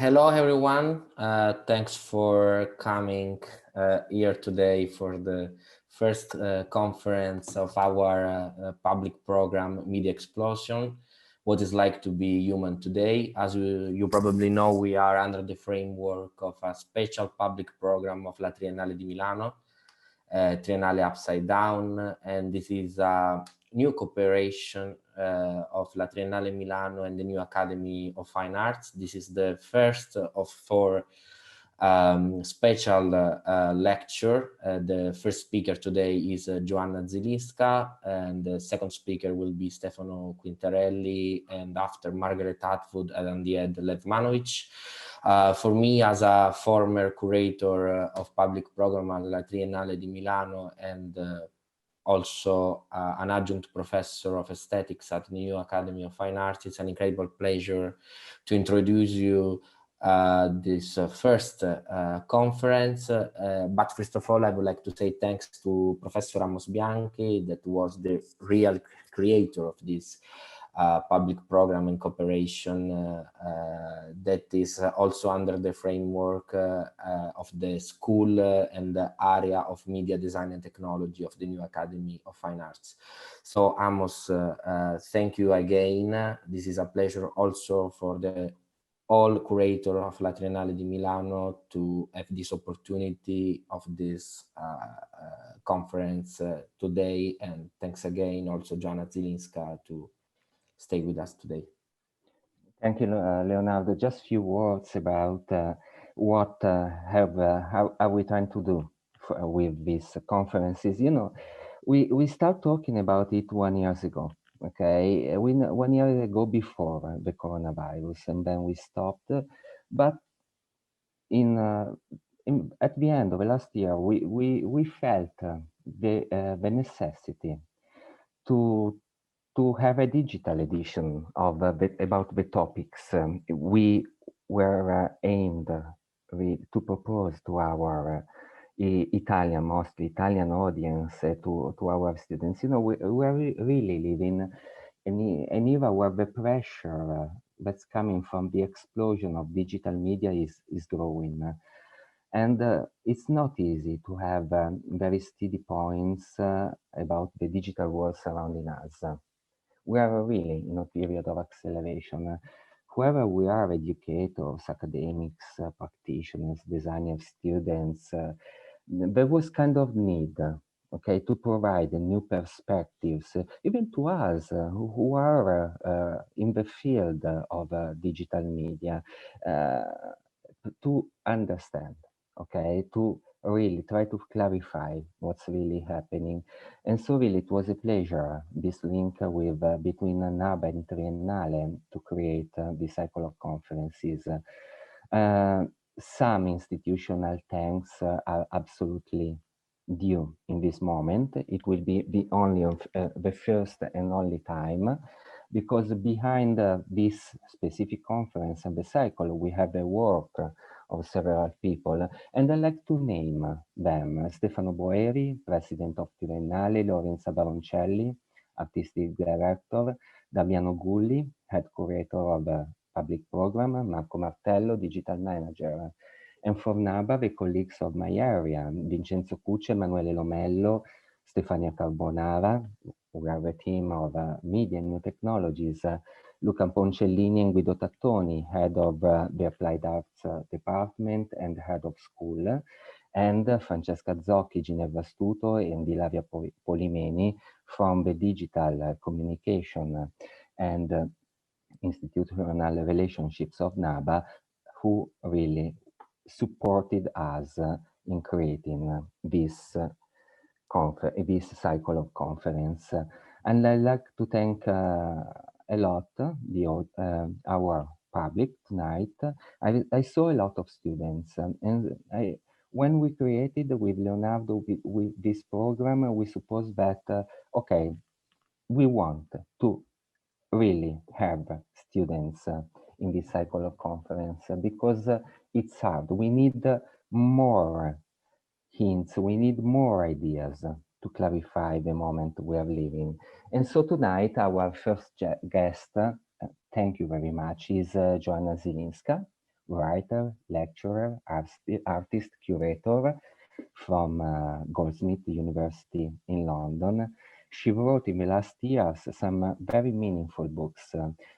Hello, everyone. Thanks for coming here today for the first conference of our public program, Media Explosion, What is Like to Be Human Today. As you probably know, we are under the framework of a special public program of La Triennale di Milano, Triennale Upside Down, and this is a new cooperation of La Triennale Milano and the new Academy of Fine Arts. This is the first of four special lecture. The first speaker today is Joanna Zylinska, and the second speaker will be Stefano Quintarelli, and after Margaret Atwood, and the end Lev Manovic. For me, as a former curator of public program at La Triennale di Milano and also an adjunct professor of aesthetics at the New Academy of Fine Arts, it's an incredible pleasure to introduce you this first conference. But first of all, I would like to say thanks to Professor Amos Bianchi, that was the real creator of this public program and cooperation that is also under the framework of the school and the area of media design and technology of the New Academy of Fine Arts. So Amos, thank you again. This is a pleasure also for the all curator of La Triennale di Milano to have this opportunity of this conference today. And thanks again also Joanna Zylinska to stay with us today. Thank you, Leonardo. Just a few words about what how are we trying to do with these conferences. You know, we start talking about it 1 year ago. Okay, 1 year ago before the coronavirus, and then we stopped. But at the end of the last year, we felt the necessity to have a digital edition of about the topics we were aimed to propose to our Italian, mostly Italian audience, to our students. You know, we are really living in an era where the pressure that's coming from the explosion of digital media is growing. And it's not easy to have very steady points about the digital world surrounding us. We are really in a period of acceleration. Whoever we are, educators, academics, practitioners, designers, students, there was kind of need, okay, to provide new perspectives, even to us who are in the field of digital media, to understand, okay, to really try to clarify what's really happening. And so really it was a pleasure, this link with between NABA and Triennale, to create this cycle of conferences. Some institutional thanks are absolutely due in this moment. It will be the only the first and only time, because behind this specific conference and the cycle, we have the work of several people, and I'd like to name them: Stefano Boeri, President of Triennale; Lorenza Baroncelli, Artistic Director; Damiano Gulli, Head Curator of Public Program; Marco Martello, Digital Manager. And for NABA, the colleagues of my area: Vincenzo Cucci, Emanuele Lomello, Stefania Carbonara, we are the team of Media and New Technologies; Luca Poncellini and Guido Tattoni, Head of the Applied Arts Department and Head of School; and Francesca Zocchi, Ginevra Stuto, and Ilaria Polimeni from the Digital Communication and Institutional Relationships of NABA, who really supported us in creating this this cycle of conference. And I'd like to thank a lot our public tonight. I saw a lot of students, and when we created with Leonardo with this program, we supposed that okay, we want to really have students in this cycle of conference, because it's hard. We need more hints, we need more ideas to clarify the moment we are living. And so tonight, our first guest, thank you very much, is Joanna Zylinska, writer, lecturer, artist, curator from Goldsmith University in London. She wrote in the last years some very meaningful books.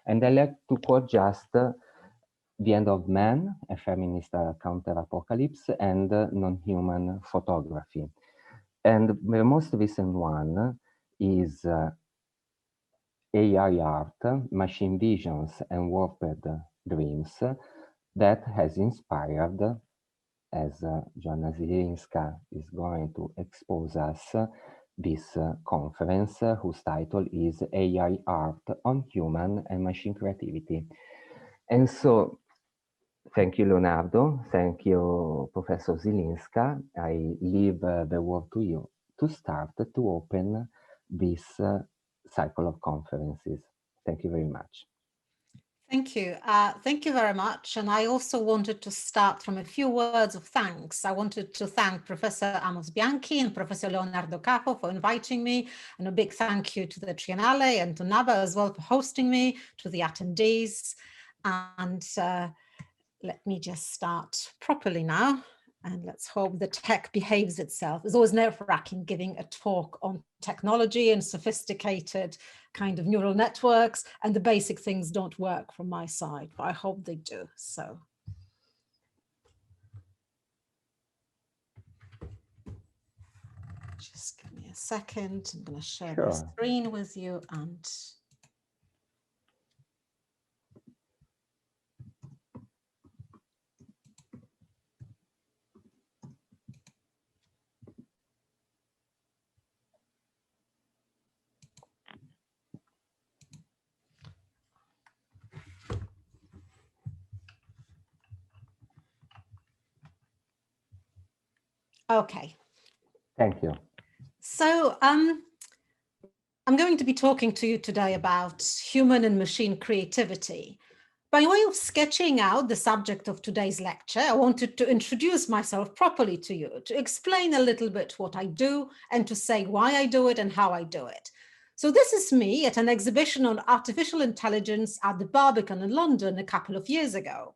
And I like to quote just The End of Man, a feminist counter-apocalypse, and Non-Human Photography. And the most recent one is AI Art, Machine Visions and Warped Dreams, that has inspired, as Joanna Zylinska is going to expose us, this conference, whose title is AI Art on Human and Machine Creativity. And so, thank you, Leonardo. Thank you, Professor Zylinska. I leave the word to you to start to open this cycle of conferences. Thank you very much. Thank you. Thank you very much. And I also wanted to start from a few words of thanks. I wanted to thank Professor Amos Bianchi and Professor Leonardo Caffo for inviting me, and a big thank you to the Triennale and to NABA as well for hosting me, to the attendees. And let me just start properly now. And let's hope the tech behaves itself. It's always nerve-wracking giving a talk on technology and sophisticated kind of neural networks, and the basic things don't work from my side, but I hope they do. So just give me a second. I'm going to share the screen with you and okay. Thank you. So I'm going to be talking to you today about human and machine creativity. By way of sketching out the subject of today's lecture, I wanted to introduce myself properly to you, to explain a little bit what I do and to say why I do it and how I do it. So this is me at an exhibition on artificial intelligence at the Barbican in London a couple of years ago.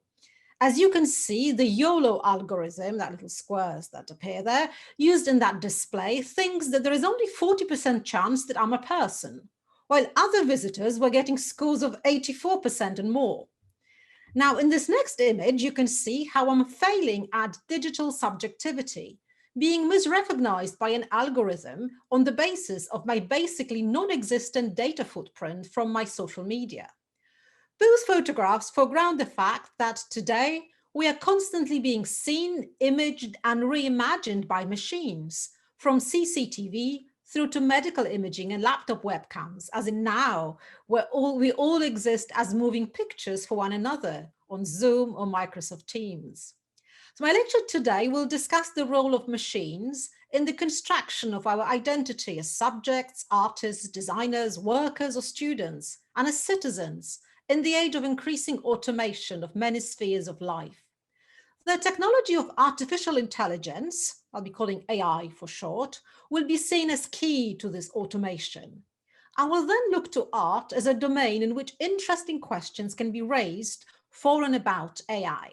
As you can see, the YOLO algorithm, that little squares that appear there, used in that display, thinks that there is only 40% chance that I'm a person, while other visitors were getting scores of 84% and more. Now, in this next image, you can see how I'm failing at digital subjectivity, being misrecognized by an algorithm on the basis of my basically non-existent data footprint from my social media. Those photographs foreground the fact that today we are constantly being seen, imaged, and reimagined by machines, from CCTV through to medical imaging and laptop webcams, as in now, where we all exist as moving pictures for one another on Zoom or Microsoft Teams. So my lecture today will discuss the role of machines in the construction of our identity as subjects, artists, designers, workers, or students, and as citizens in the age of increasing automation of many spheres of life. The technology of artificial intelligence, I'll be calling AI for short, will be seen as key to this automation. I will then look to art as a domain in which interesting questions can be raised for and about AI.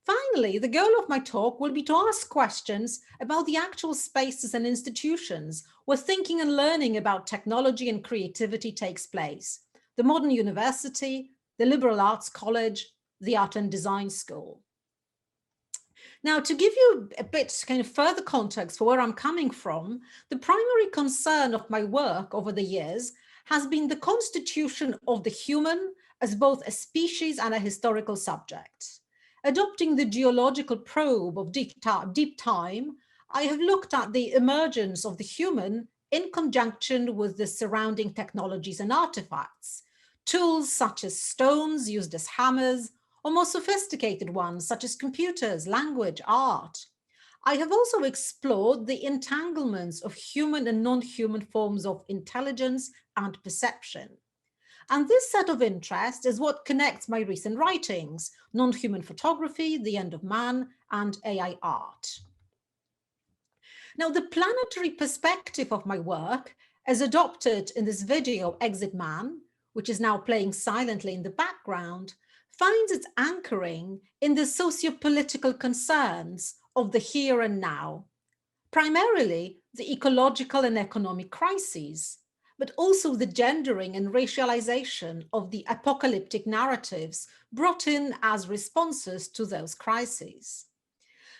Finally, the goal of my talk will be to ask questions about the actual spaces and institutions where thinking and learning about technology and creativity takes place: the modern university, the liberal arts college, the art and design school. Now, to give you a bit kind of further context for where I'm coming from, the primary concern of my work over the years has been the constitution of the human as both a species and a historical subject. Adopting the geological probe of deep time, I have looked at the emergence of the human in conjunction with the surrounding technologies and artifacts, tools such as stones used as hammers, or more sophisticated ones such as computers, language, art. I have also explored the entanglements of human and non-human forms of intelligence and perception. And this set of interests is what connects my recent writings: Non-Human Photography, The End of Man, and AI Art. Now, the planetary perspective of my work, as adopted in this video, Exit Man, which is now playing silently in the background, finds its anchoring in the socio-political concerns of the here and now, primarily the ecological and economic crises, but also the gendering and racialization of the apocalyptic narratives brought in as responses to those crises.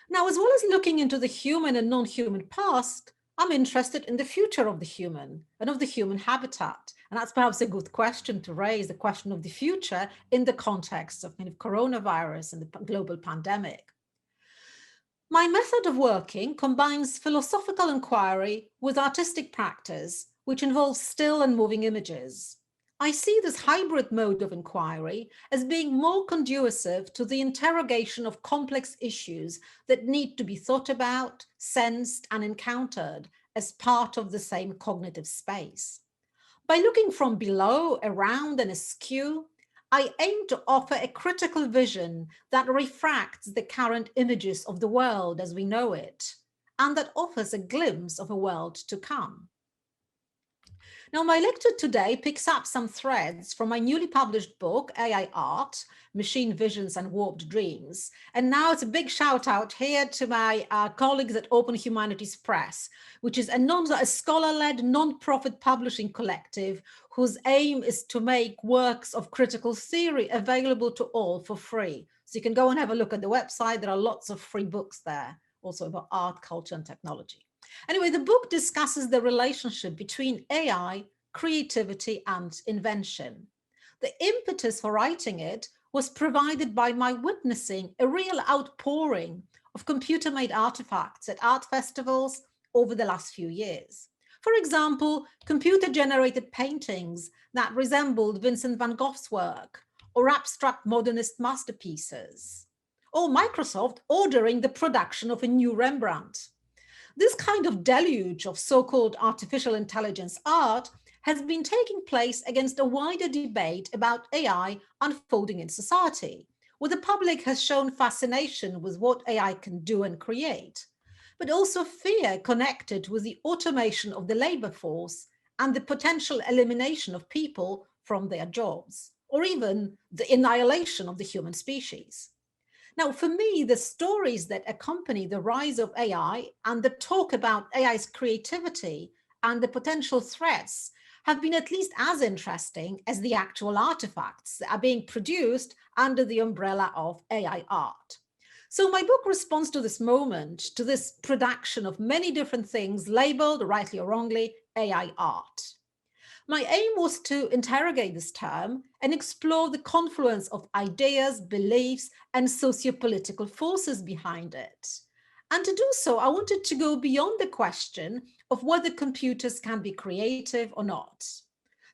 Now, as well as looking into the human and non-human past, I'm interested in the future of the human and of the human habitat. And that's perhaps a good question to raise, the question of the future in the context of kind of coronavirus and the global pandemic. My method of working combines philosophical inquiry with artistic practice, which involves still and moving images. I see this hybrid mode of inquiry as being more conducive to the interrogation of complex issues that need to be thought about, sensed, and encountered as part of the same cognitive space. By looking from below, around, and askew, I aim to offer a critical vision that refracts the current images of the world as we know it, and that offers a glimpse of a world to come. Now, my lecture today picks up some threads from my newly published book, AI Art, Machine Visions and Warped Dreams. And now it's a big shout out here to my colleagues at Open Humanities Press, which is a scholar-led non-profit publishing collective whose aim is to make works of critical theory available to all for free. So you can go and have a look at the website. There are lots of free books there, also about art, culture, and technology. Anyway, the book discusses the relationship between AI, creativity, and invention. The impetus for writing it was provided by my witnessing a real outpouring of computer-made artifacts at art festivals over the last few years. For example, computer-generated paintings that resembled Vincent van Gogh's work, or abstract modernist masterpieces, or Microsoft ordering the production of a new Rembrandt. This kind of deluge of so-called artificial intelligence art has been taking place against a wider debate about AI unfolding in society, where the public has shown fascination with what AI can do and create, but also fear connected with the automation of the labor force and the potential elimination of people from their jobs, or even the annihilation of the human species. Now, for me, the stories that accompany the rise of AI and the talk about AI's creativity and the potential threats have been at least as interesting as the actual artifacts that are being produced under the umbrella of AI art. So my book responds to this moment, to this production of many different things labeled, rightly or wrongly, AI art. My aim was to interrogate this term and explore the confluence of ideas, beliefs, and sociopolitical forces behind it. And to do so, I wanted to go beyond the question of whether computers can be creative or not.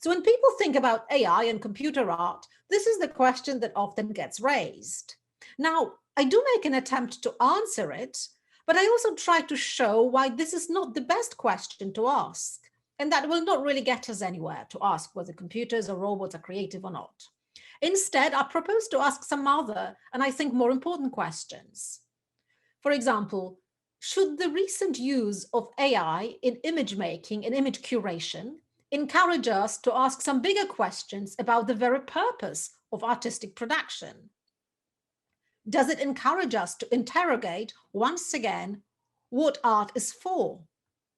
So when people think about AI and computer art, this is the question that often gets raised. Now, I do make an attempt to answer it, but I also try to show why this is not the best question to ask. And that will not really get us anywhere to ask whether computers or robots are creative or not. Instead, I propose to ask some other, and I think more important questions. For example, should the recent use of AI in image making and image curation encourage us to ask some bigger questions about the very purpose of artistic production? Does it encourage us to interrogate, once again, what art is for?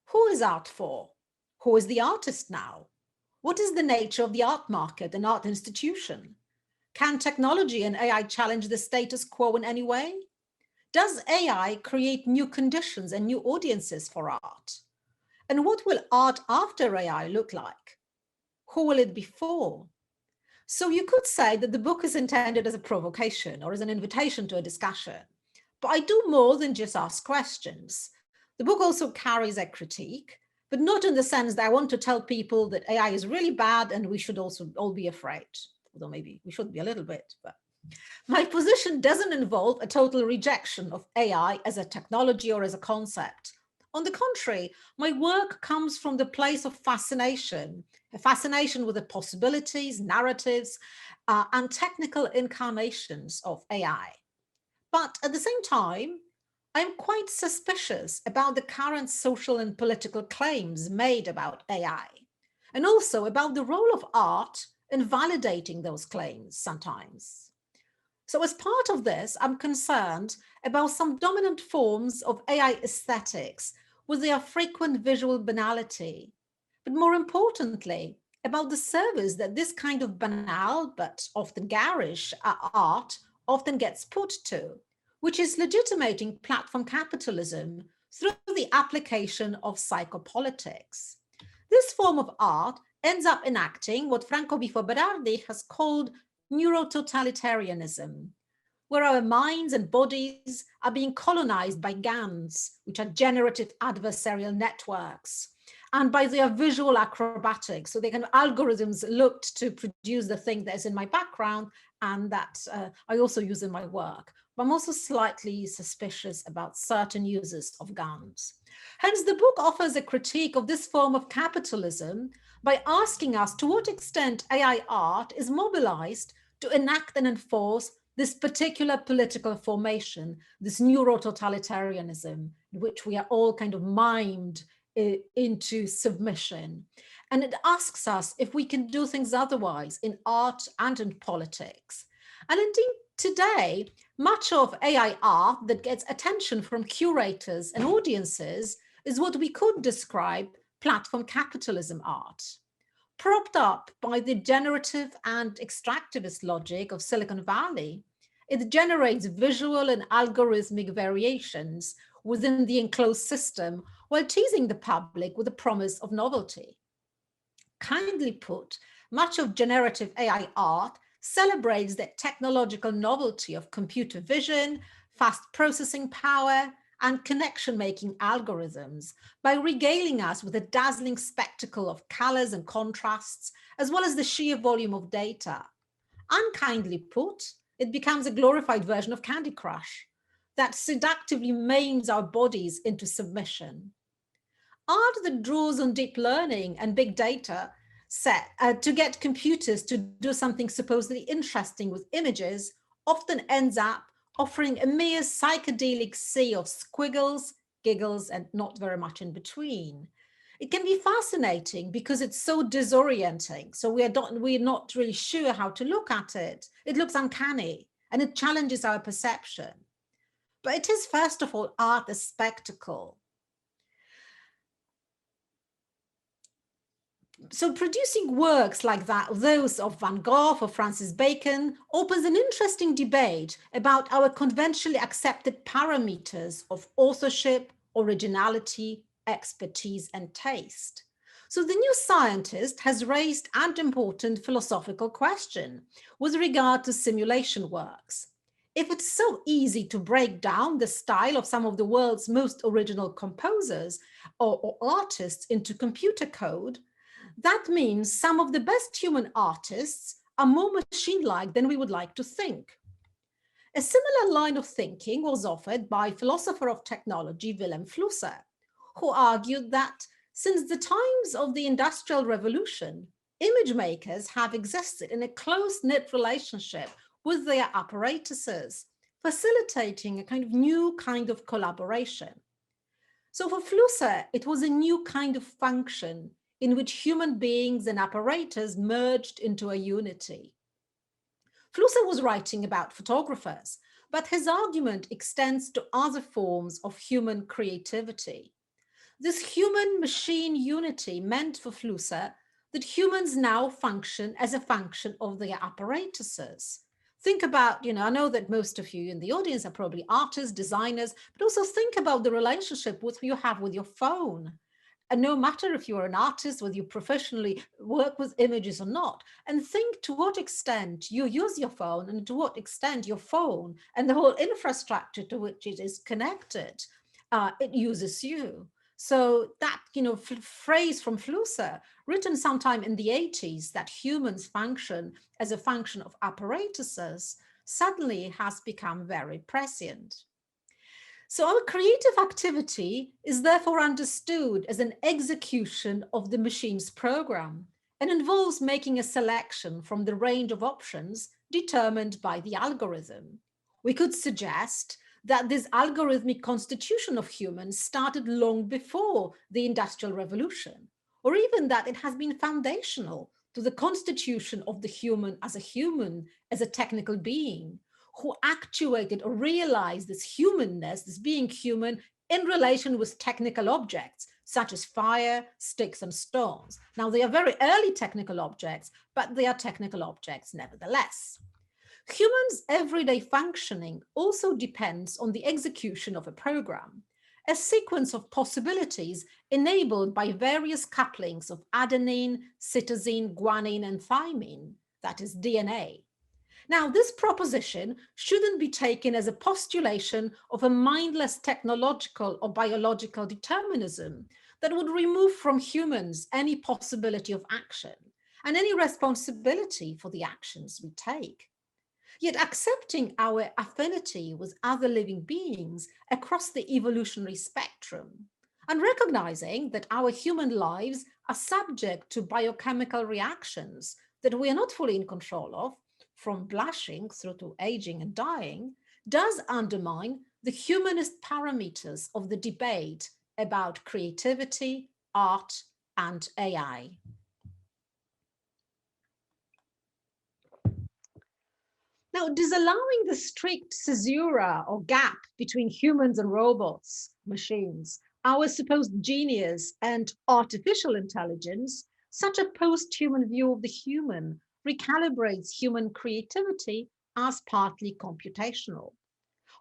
Who is art for? Who is the artist now? What is the nature of the art market and art institution? Can technology and AI challenge the status quo in any way? Does AI create new conditions and new audiences for art? And what will art after AI look like? Who will it be for? So you could say that the book is intended as a provocation or as an invitation to a discussion, but I do more than just ask questions. The book also carries a critique, but not in the sense that I want to tell people that AI is really bad and we should also all be afraid, although maybe we should be a little bit. But my position doesn't involve a total rejection of AI as a technology or as a concept. On the contrary, my work comes from the place of fascination, a fascination with the possibilities, narratives, and technical incarnations of AI. But at the same time, I'm quite suspicious about the current social and political claims made about AI, and also about the role of art in validating those claims sometimes. So as part of this, I'm concerned about some dominant forms of AI aesthetics with their frequent visual banality, but more importantly, about the service that this kind of banal but often garish art often gets put to, which is legitimating platform capitalism through the application of psychopolitics. This form of art ends up enacting what Franco Bifo Berardi has called neurototalitarianism, where our minds and bodies are being colonized by GANs, which are generative adversarial networks, and by their visual acrobatics. So they can algorithms looked to produce the thing that is in my background and that I also use in my work. But I'm also slightly suspicious about certain uses of GANs. Hence, the book offers a critique of this form of capitalism by asking us to what extent AI art is mobilized to enact and enforce this particular political formation, this neurototalitarianism, in which we are all kind of mimed into submission. And it asks us if we can do things otherwise in art and in politics. And indeed, today, much of AI art that gets attention from curators and audiences is what we could describe platform capitalism art. Propped up by the generative and extractivist logic of Silicon Valley, it generates visual and algorithmic variations within the enclosed system while teasing the public with the promise of novelty. Kindly put, much of generative AI art celebrates the technological novelty of computer vision, fast processing power, and connection-making algorithms by regaling us with a dazzling spectacle of colors and contrasts, as well as the sheer volume of data. Unkindly put, it becomes a glorified version of Candy Crush that seductively maims our bodies into submission. Art that draws on deep learning and big data set to get computers to do something supposedly interesting with images often ends up offering a mere psychedelic sea of squiggles, giggles, and not very much in between. It can be fascinating because it's so disorienting. So we're not really sure how to look at it. It looks uncanny and it challenges our perception. But it is, first of all, art as spectacle. So producing works like that, those of Van Gogh or Francis Bacon, opens an interesting debate about our conventionally accepted parameters of authorship, originality, expertise, and taste. So the new scientist has raised an important philosophical question with regard to simulation works. If it's so easy to break down the style of some of the world's most original composers or artists into computer code, that means some of the best human artists are more machine-like than we would like to think. A similar line of thinking was offered by philosopher of technology Wilhelm Flusser, who argued that since the times of the Industrial Revolution, image makers have existed in a close-knit relationship with their apparatuses, facilitating a kind of new kind of collaboration. So for Flusser, it was a new kind of function in which human beings and apparatus merged into a unity. Flusser was writing about photographers, but his argument extends to other forms of human creativity. This human-machine unity meant for Flusser that humans now function as a function of their apparatuses. Think about, I know that most of you in the audience are probably artists, designers, but also think about the relationship you have with your phone. And no matter if you're an artist, whether you professionally work with images or not, and think to what extent you use your phone and to what extent your phone and the whole infrastructure to which it is connected, it uses you. So that, phrase from Flusser, written sometime in the 80s, that humans function as a function of apparatuses, suddenly has become very prescient. So our creative activity is therefore understood as an execution of the machine's program and involves making a selection from the range of options determined by the algorithm. We could suggest that this algorithmic constitution of humans started long before the Industrial Revolution, or even that it has been foundational to the constitution of the human, as a technical being, who actuated or realized this humanness, this being human, in relation with technical objects, such as fire, sticks, and stones. Now, they are very early technical objects, but they are technical objects nevertheless. Humans' everyday functioning also depends on the execution of a program, a sequence of possibilities enabled by various couplings of adenine, cytosine, guanine, and thymine, that is DNA. Now, this proposition shouldn't be taken as a postulation of a mindless technological or biological determinism that would remove from humans any possibility of action and any responsibility for the actions we take. Yet accepting our affinity with other living beings across the evolutionary spectrum and recognizing that our human lives are subject to biochemical reactions that we are not fully in control of, from blushing through to aging and dying, does undermine the humanist parameters of the debate about creativity, art, and AI. Now, disallowing the strict caesura or gap between humans and robots, machines, our supposed genius and artificial intelligence, such a post-human view of the human recalibrates human creativity as partly computational.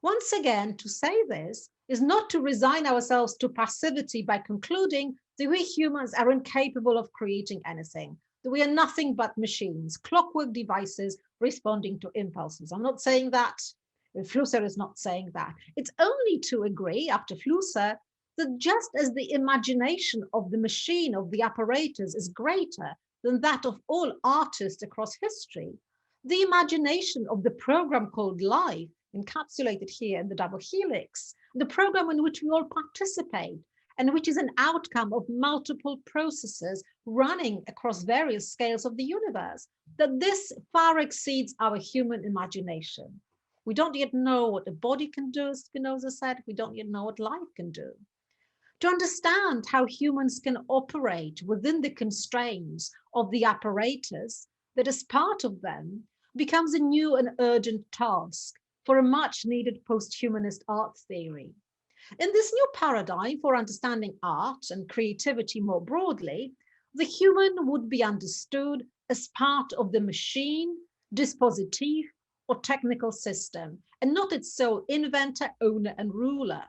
Once again, to say this is not to resign ourselves to passivity by concluding that we humans are incapable of creating anything, that we are nothing but machines, clockwork devices responding to impulses. I'm not saying that. Flusser is not saying that. It's only to agree, after Flusser, that just as the imagination of the machine, of the apparatus, is greater than that of all artists across history, the imagination of the program called life, encapsulated here in the double helix, the program in which we all participate, and which is an outcome of multiple processes running across various scales of the universe, that this far exceeds our human imagination. We don't yet know what a body can do, as Spinoza said. We don't yet know what life can do. To understand how humans can operate within the constraints of the apparatus that is part of them becomes a new and urgent task for a much needed post-humanist art theory. In this new paradigm for understanding art and creativity more broadly, the human would be understood as part of the machine, dispositif, or technical system, and not its sole inventor, owner, and ruler.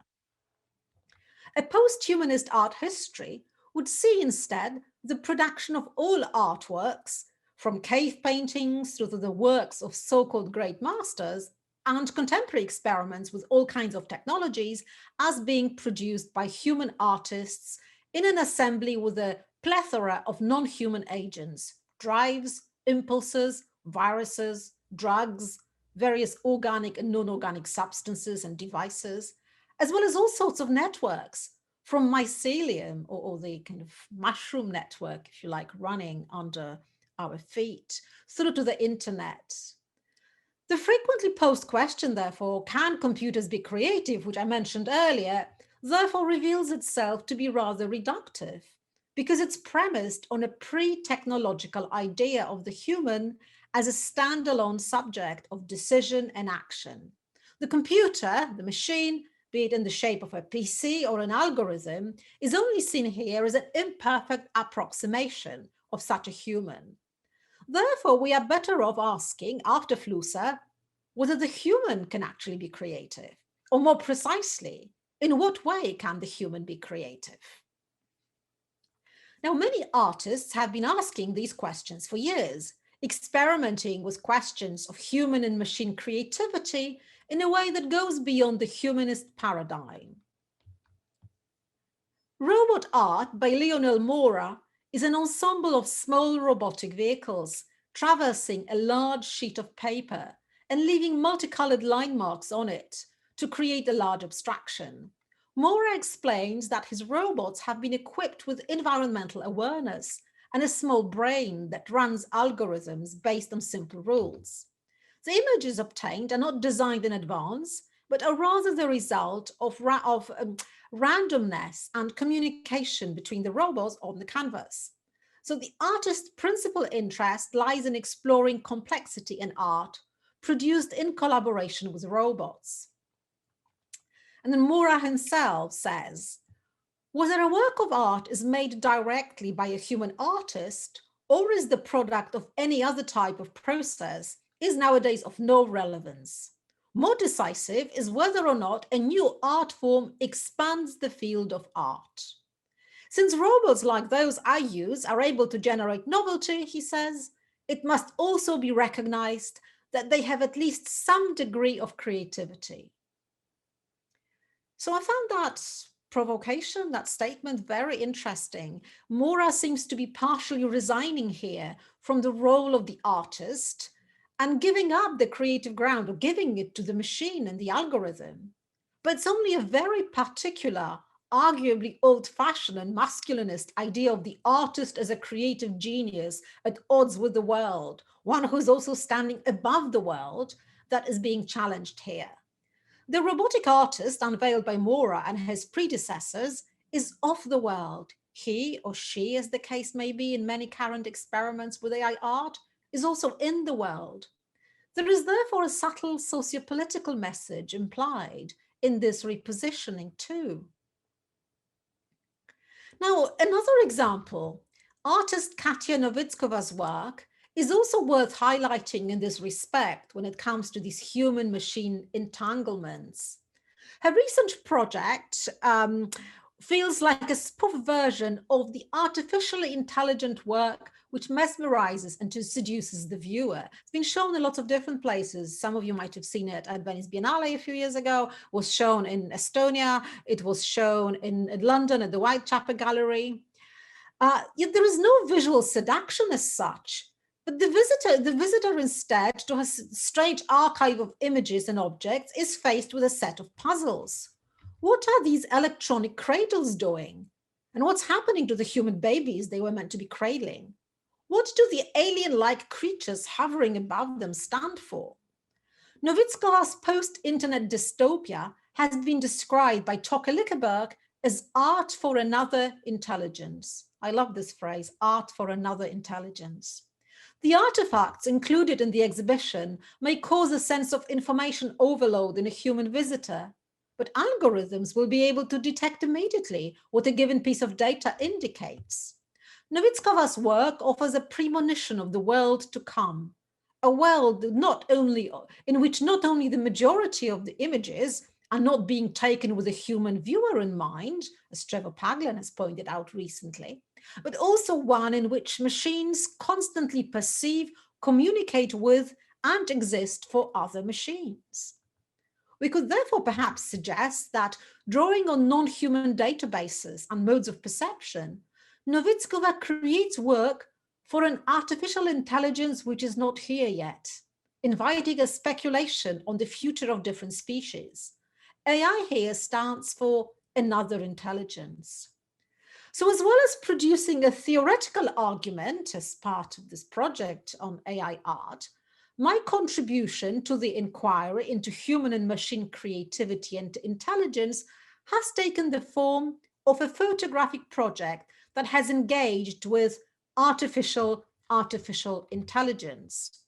A post-humanist art history would see instead the production of all artworks, from cave paintings through to the works of so-called great masters, and contemporary experiments with all kinds of technologies, as being produced by human artists in an assembly with a plethora of non-human agents, drives, impulses, viruses, drugs, various organic and non-organic substances and devices, as well as all sorts of networks, from mycelium or the kind of mushroom network, if you like, running under our feet, through to the internet. The frequently posed question, therefore, can computers be creative, which I mentioned earlier, therefore reveals itself to be rather reductive, because it's premised on a pre-technological idea of the human as a standalone subject of decision and action. The computer, the machine, be it in the shape of a PC or an algorithm, is only seen here as an imperfect approximation of such a human. Therefore, we are better off asking, after Flusser, whether the human can actually be creative, or more precisely, in what way can the human be creative? Now, many artists have been asking these questions for years, experimenting with questions of human and machine creativity in a way that goes beyond the humanist paradigm. Robot art by Leo Nelmora is an ensemble of small robotic vehicles traversing a large sheet of paper and leaving multicolored line marks on it to create a large abstraction. Mora explains that his robots have been equipped with environmental awareness and a small brain that runs algorithms based on simple rules. The images obtained are not designed in advance, but are rather the result of randomness and communication between the robots on the canvas. So the artist's principal interest lies in exploring complexity in art, produced in collaboration with robots. And then Mora himself says, whether a work of art is made directly by a human artist or is the product of any other type of process is nowadays of no relevance. More decisive is whether or not a new art form expands the field of art. Since robots like those I use are able to generate novelty, he says, it must also be recognized that they have at least some degree of creativity. So I found that provocation, that statement, very interesting. Mora seems to be partially resigning here from the role of the artist and giving up the creative ground or giving it to the machine and the algorithm. But it's only a very particular, arguably old-fashioned and masculinist idea of the artist as a creative genius at odds with the world, one who's also standing above the world, that is being challenged here. The robotic artist unveiled by Mora and his predecessors is of the world. He or she, as the case may be in many current experiments with AI art, is also in the world. There is therefore a subtle sociopolitical message implied in this repositioning too. Now, another example, artist Katya Novitskova's work is also worth highlighting in this respect when it comes to these human-machine entanglements. Her recent project feels like a spoof version of the artificially intelligent work which mesmerizes and seduces the viewer. It's been shown in lots of different places. Some of you might have seen it at Venice Biennale a few years ago, was shown in Estonia, it was shown in London at the Whitechapel Gallery. Yet there is no visual seduction as such, but the visitor instead, to a strange archive of images and objects, is faced with a set of puzzles. What are these electronic cradles doing? And what's happening to the human babies they were meant to be cradling? What do the alien-like creatures hovering above them stand for? Novitskova's post-internet dystopia has been described by Toke Lickerberg as art for another intelligence. I love this phrase, art for another intelligence. The artifacts included in the exhibition may cause a sense of information overload in a human visitor, but algorithms will be able to detect immediately what a given piece of data indicates. Novitskova's work offers a premonition of the world to come, a world in which not only the majority of the images are not being taken with a human viewer in mind, as Trevor Paglen has pointed out recently, but also one in which machines constantly perceive, communicate with, and exist for other machines. We could therefore perhaps suggest that, drawing on non-human databases and modes of perception, Novitskova creates work for an artificial intelligence which is not here yet, inviting a speculation on the future of different species. AI here stands for another intelligence. So as well as producing a theoretical argument as part of this project on AI art, my contribution to the inquiry into human and machine creativity and intelligence has taken the form of a photographic project that has engaged with artificial intelligence.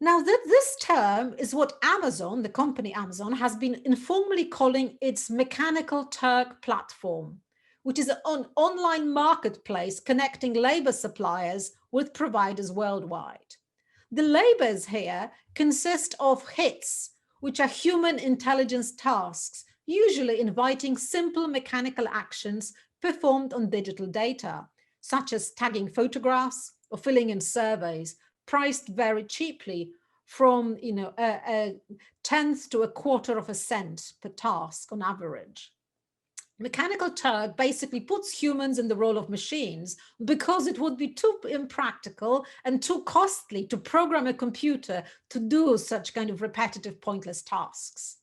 Now, this term is what Amazon, the company Amazon, has been informally calling its Mechanical Turk platform, which is an online marketplace connecting labor suppliers with providers worldwide. The labors here consist of hits, which are human intelligence tasks, usually inviting simple mechanical actions performed on digital data, such as tagging photographs or filling in surveys, priced very cheaply from a tenth to a quarter of a cent per task on average. Mechanical Turk basically puts humans in the role of machines because it would be too impractical and too costly to program a computer to do such kind of repetitive, pointless tasks.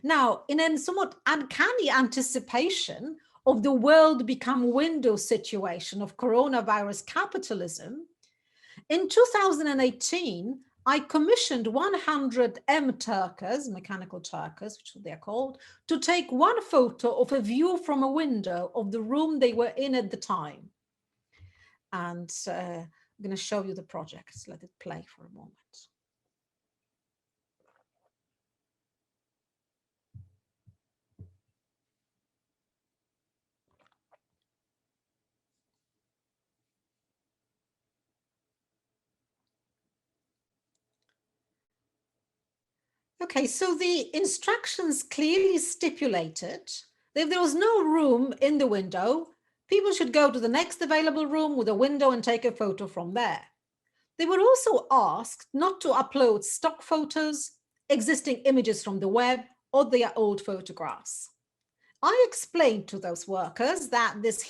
Now, in a somewhat uncanny anticipation of the world become window situation of coronavirus capitalism, in 2018, I commissioned 100 M-Turkers, mechanical Turkers, which they're called, to take one photo of a view from a window of the room they were in at the time. And I'm going to show you the project. Let it play for a moment. Okay, so the instructions clearly stipulated that if there was no room in the window, people should go to the next available room with a window and take a photo from there. They were also asked not to upload stock photos, existing images from the web, or their old photographs. I explained to those workers that this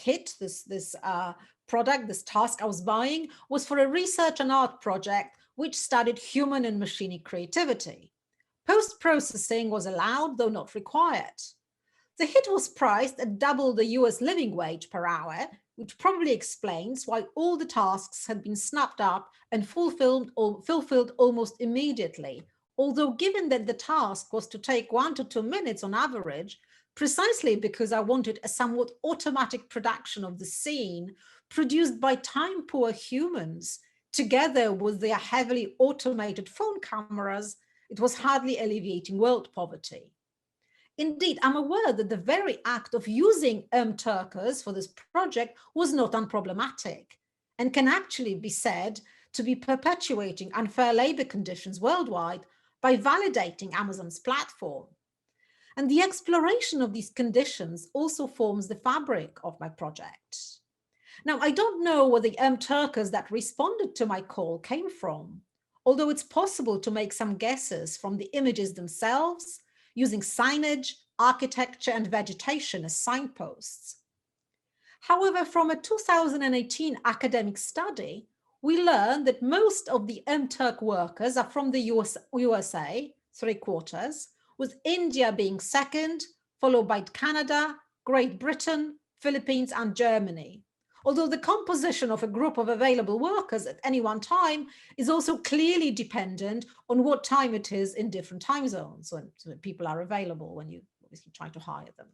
product, this task I was buying, was for a research and art project which studied human and machine creativity. Post-processing was allowed, though not required. The hit was priced at double the US living wage per hour, which probably explains why all the tasks had been snapped up and fulfilled almost immediately. Although given that the task was to take 1 to 2 minutes on average, precisely because I wanted a somewhat automatic production of the scene produced by time-poor humans, together with their heavily automated phone cameras, it was hardly alleviating world poverty. Indeed, I'm aware that the very act of using Turkers for this project was not unproblematic and can actually be said to be perpetuating unfair labor conditions worldwide by validating Amazon's platform. And the exploration of these conditions also forms the fabric of my project. Now, I don't know where the Turkers that responded to my call came from, although it's possible to make some guesses from the images themselves, using signage, architecture, and vegetation as signposts. However, from a 2018 academic study, we learned that most of the Turk workers are from the USA, 3/4, with India being second, followed by Canada, Great Britain, Philippines, and Germany. Although the composition of a group of available workers at any one time is also clearly dependent on what time it is in different time zones when people are available when you obviously try to hire them.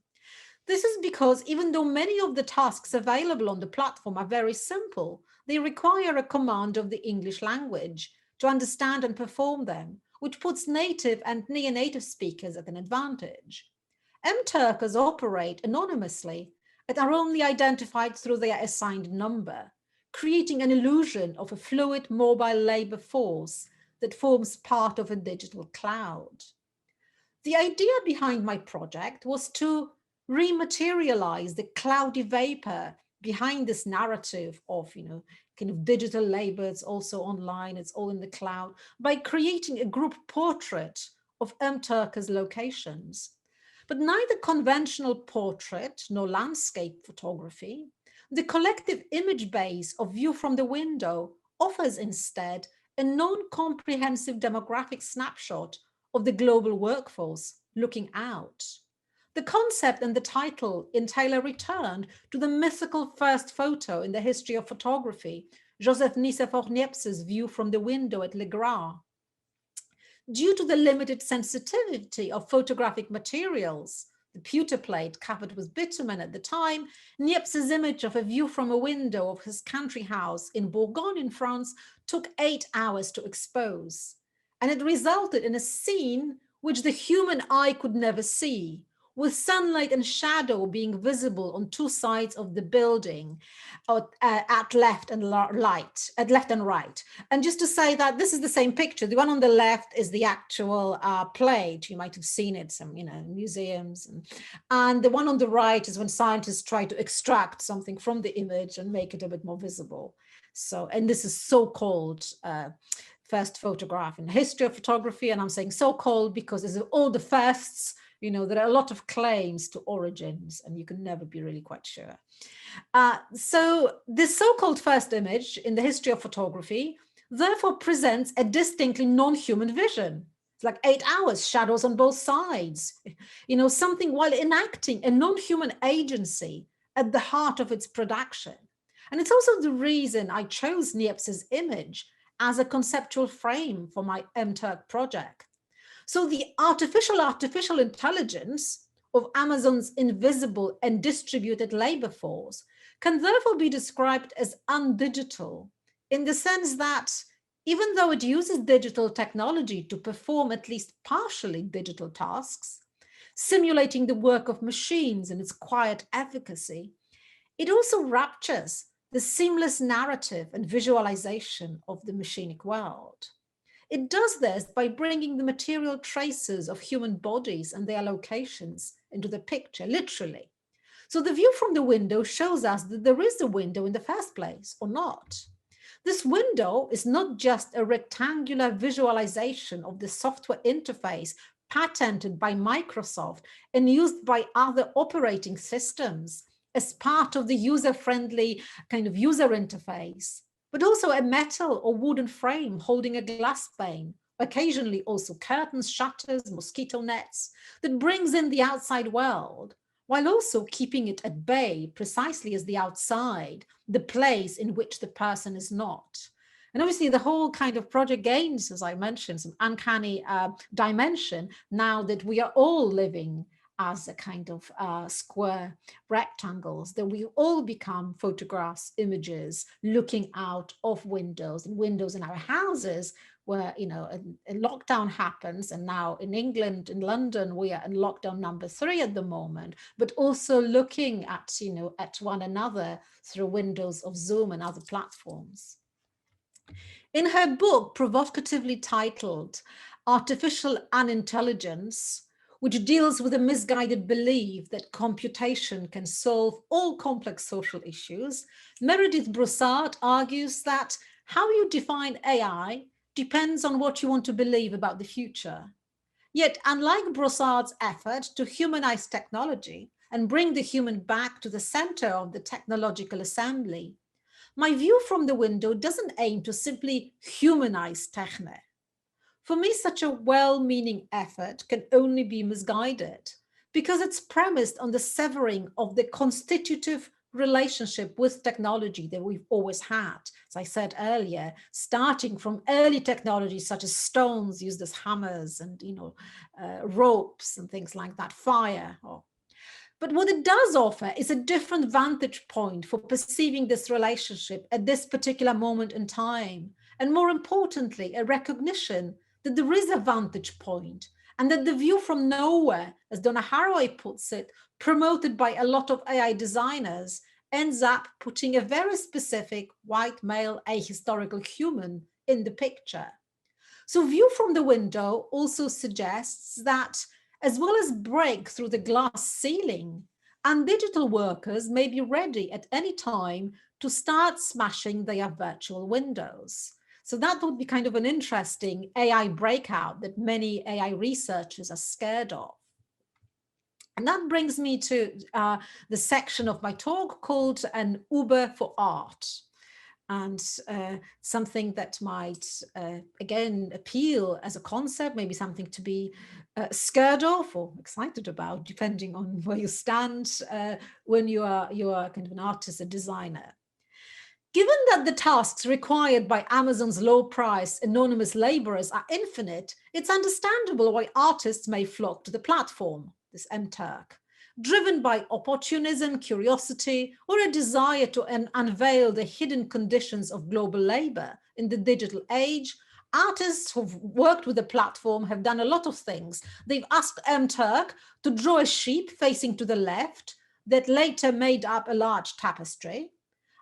This is because even though many of the tasks available on the platform are very simple, they require a command of the English language to understand and perform them, which puts native and near-native speakers at an advantage. Turkers operate anonymously and are only identified through their assigned number, creating an illusion of a fluid mobile labor force that forms part of a digital cloud. The idea behind my project was to rematerialize the cloudy vapor behind this narrative of, kind of digital labor, it's also online, it's all in the cloud, by creating a group portrait of Turkers' locations. But neither conventional portrait nor landscape photography, the collective image base of view from the window offers instead a non-comprehensive demographic snapshot of the global workforce looking out. The concept and the title entail a return to the mythical first photo in the history of photography, Joseph Nicephore Niepce's view from the window at Le Gras. Due to the limited sensitivity of photographic materials, the pewter plate covered with bitumen at the time, Niepce's image of a view from a window of his country house in Bourgogne in France took 8 hours to expose. And it resulted in a scene which the human eye could never see, with sunlight and shadow being visible on 2 sides of the building, at left and right. And just to say that this is the same picture. The one on the left is the actual plate. You might have seen it some, in museums. And the one on the right is when scientists try to extract something from the image and make it a bit more visible. So, and this is so-called first photograph in the history of photography. And I'm saying so-called because there's all the firsts. There are a lot of claims to origins and you can never be really quite sure. So this so-called first image in the history of photography therefore presents a distinctly non-human vision. It's like 8 hours, shadows on both sides, something while enacting a non-human agency at the heart of its production. And it's also the reason I chose Niepce's image as a conceptual frame for my MTurk project. So the artificial intelligence of Amazon's invisible and distributed labor force can therefore be described as undigital in the sense that even though it uses digital technology to perform at least partially digital tasks, simulating the work of machines and its quiet efficacy, it also raptures the seamless narrative and visualization of the machinic world. It does this by bringing the material traces of human bodies and their locations into the picture, literally. So the view from the window shows us that there is a window in the first place, or not. This window is not just a rectangular visualization of the software interface patented by Microsoft and used by other operating systems as part of the user-friendly kind of user interface, but also a metal or wooden frame holding a glass pane, occasionally also curtains, shutters, mosquito nets, that brings in the outside world, while also keeping it at bay precisely as the outside, the place in which the person is not. And obviously the whole kind of project gains, as I mentioned, some uncanny dimension now that we are all living as a kind of square rectangles, that we all become photographs, images, looking out of windows, and windows in our houses where, you know, a lockdown happens. And now in England, in London, we are in lockdown number 3 at the moment, but also looking at, you know, at one another through windows of Zoom and other platforms. In her book, provocatively titled Artificial Unintelligence, which deals with a misguided belief that computation can solve all complex social issues, Meredith Broussard argues that how you define AI depends on what you want to believe about the future. Yet, unlike Broussard's effort to humanize technology and bring the human back to the center of the technological assembly, my view from the window doesn't aim to simply humanize techne. For me, such a well-meaning effort can only be misguided because it's premised on the severing of the constitutive relationship with technology that we've always had, as I said earlier, starting from early technologies such as stones used as hammers and, you know, ropes and things like that, fire. But what it does offer is a different vantage point for perceiving this relationship at this particular moment in time. And more importantly, a recognition that there is a vantage point and that the view from nowhere, as Donna Haraway puts it, promoted by a lot of AI designers, ends up putting a very specific white male ahistorical human in the picture. So view from the window also suggests that as well as break through the glass ceiling, and digital workers may be ready at any time to start smashing their virtual windows. So that would be kind of an interesting AI breakout that many AI researchers are scared of. And that brings me to the section of my talk called an Uber for art. And something that might, again, appeal as a concept, maybe something to be scared of or excited about, depending on where you stand when you are kind of an artist, a designer. Given that the tasks required by Amazon's low-price anonymous laborers are infinite, it's understandable why artists may flock to the platform, this MTurk. Driven by opportunism, curiosity, or a desire to unveil the hidden conditions of global labor in the digital age, artists who've worked with the platform have done a lot of things. They've asked MTurk to draw a sheep facing to the left that later made up a large tapestry.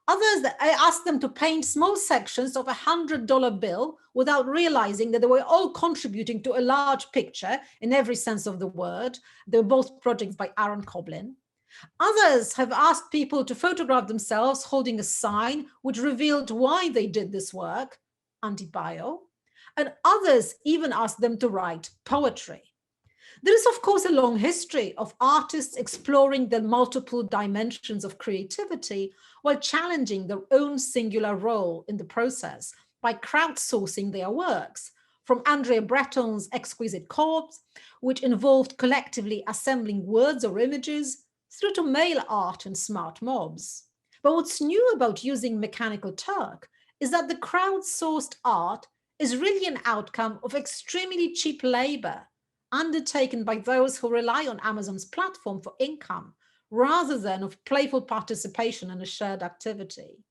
Others, I asked them to paint small sections of a $100 bill without realizing that they were all contributing to a large picture in every sense of the word. They were both projects by Aaron Koblin. Others have asked people to photograph themselves holding a sign which revealed why they did this work, anti-bio. And others even asked them to write poetry. There is, of course, a long history of artists exploring the multiple dimensions of creativity while challenging their own singular role in the process by crowdsourcing their works, from Andrea Breton's Exquisite Corpse, which involved collectively assembling words or images, through to mail art and smart mobs. But what's new about using Mechanical Turk is that the crowdsourced art is really an outcome of extremely cheap labor undertaken by those who rely on Amazon's platform for income, rather than of playful participation in a shared activity.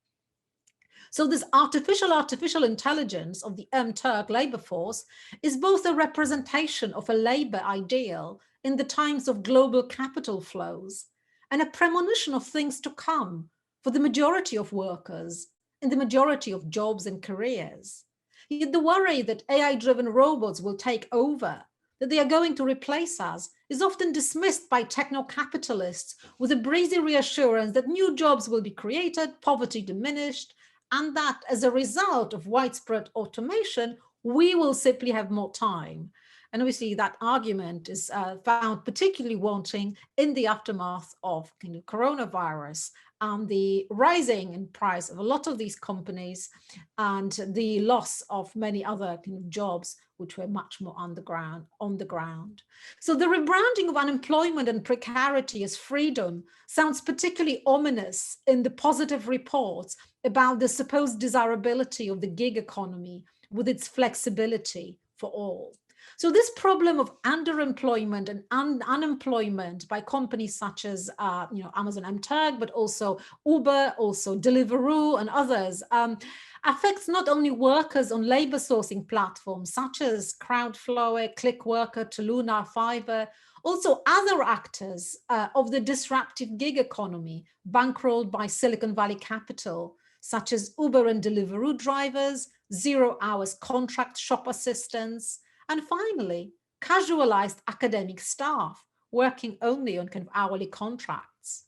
So this artificial intelligence of the MTurk labor force is both a representation of a labor ideal in the times of global capital flows and a premonition of things to come for the majority of workers in the majority of jobs and careers. Yet the worry that AI-driven robots will take over, that they are going to replace us, is often dismissed by techno-capitalists with a breezy reassurance that new jobs will be created, poverty diminished, and that as a result of widespread automation, we will simply have more time. And obviously that argument is found particularly wanting in the aftermath of kind of coronavirus and the rising in price of a lot of these companies and the loss of many other kind of jobs which were much more on the ground. So the rebranding of unemployment and precarity as freedom sounds particularly ominous in the positive reports about the supposed desirability of the gig economy with its flexibility for all. So this problem of underemployment and unemployment by companies such as Amazon MTurk, but also Uber, also Deliveroo and others, affects not only workers on labor sourcing platforms such as Crowdflower, Clickworker, Toluna, Fiverr, also other actors of the disruptive gig economy bankrolled by Silicon Valley capital, such as Uber and Deliveroo drivers, 0 hours contract shop assistants, and finally, casualized academic staff working only on kind of hourly contracts.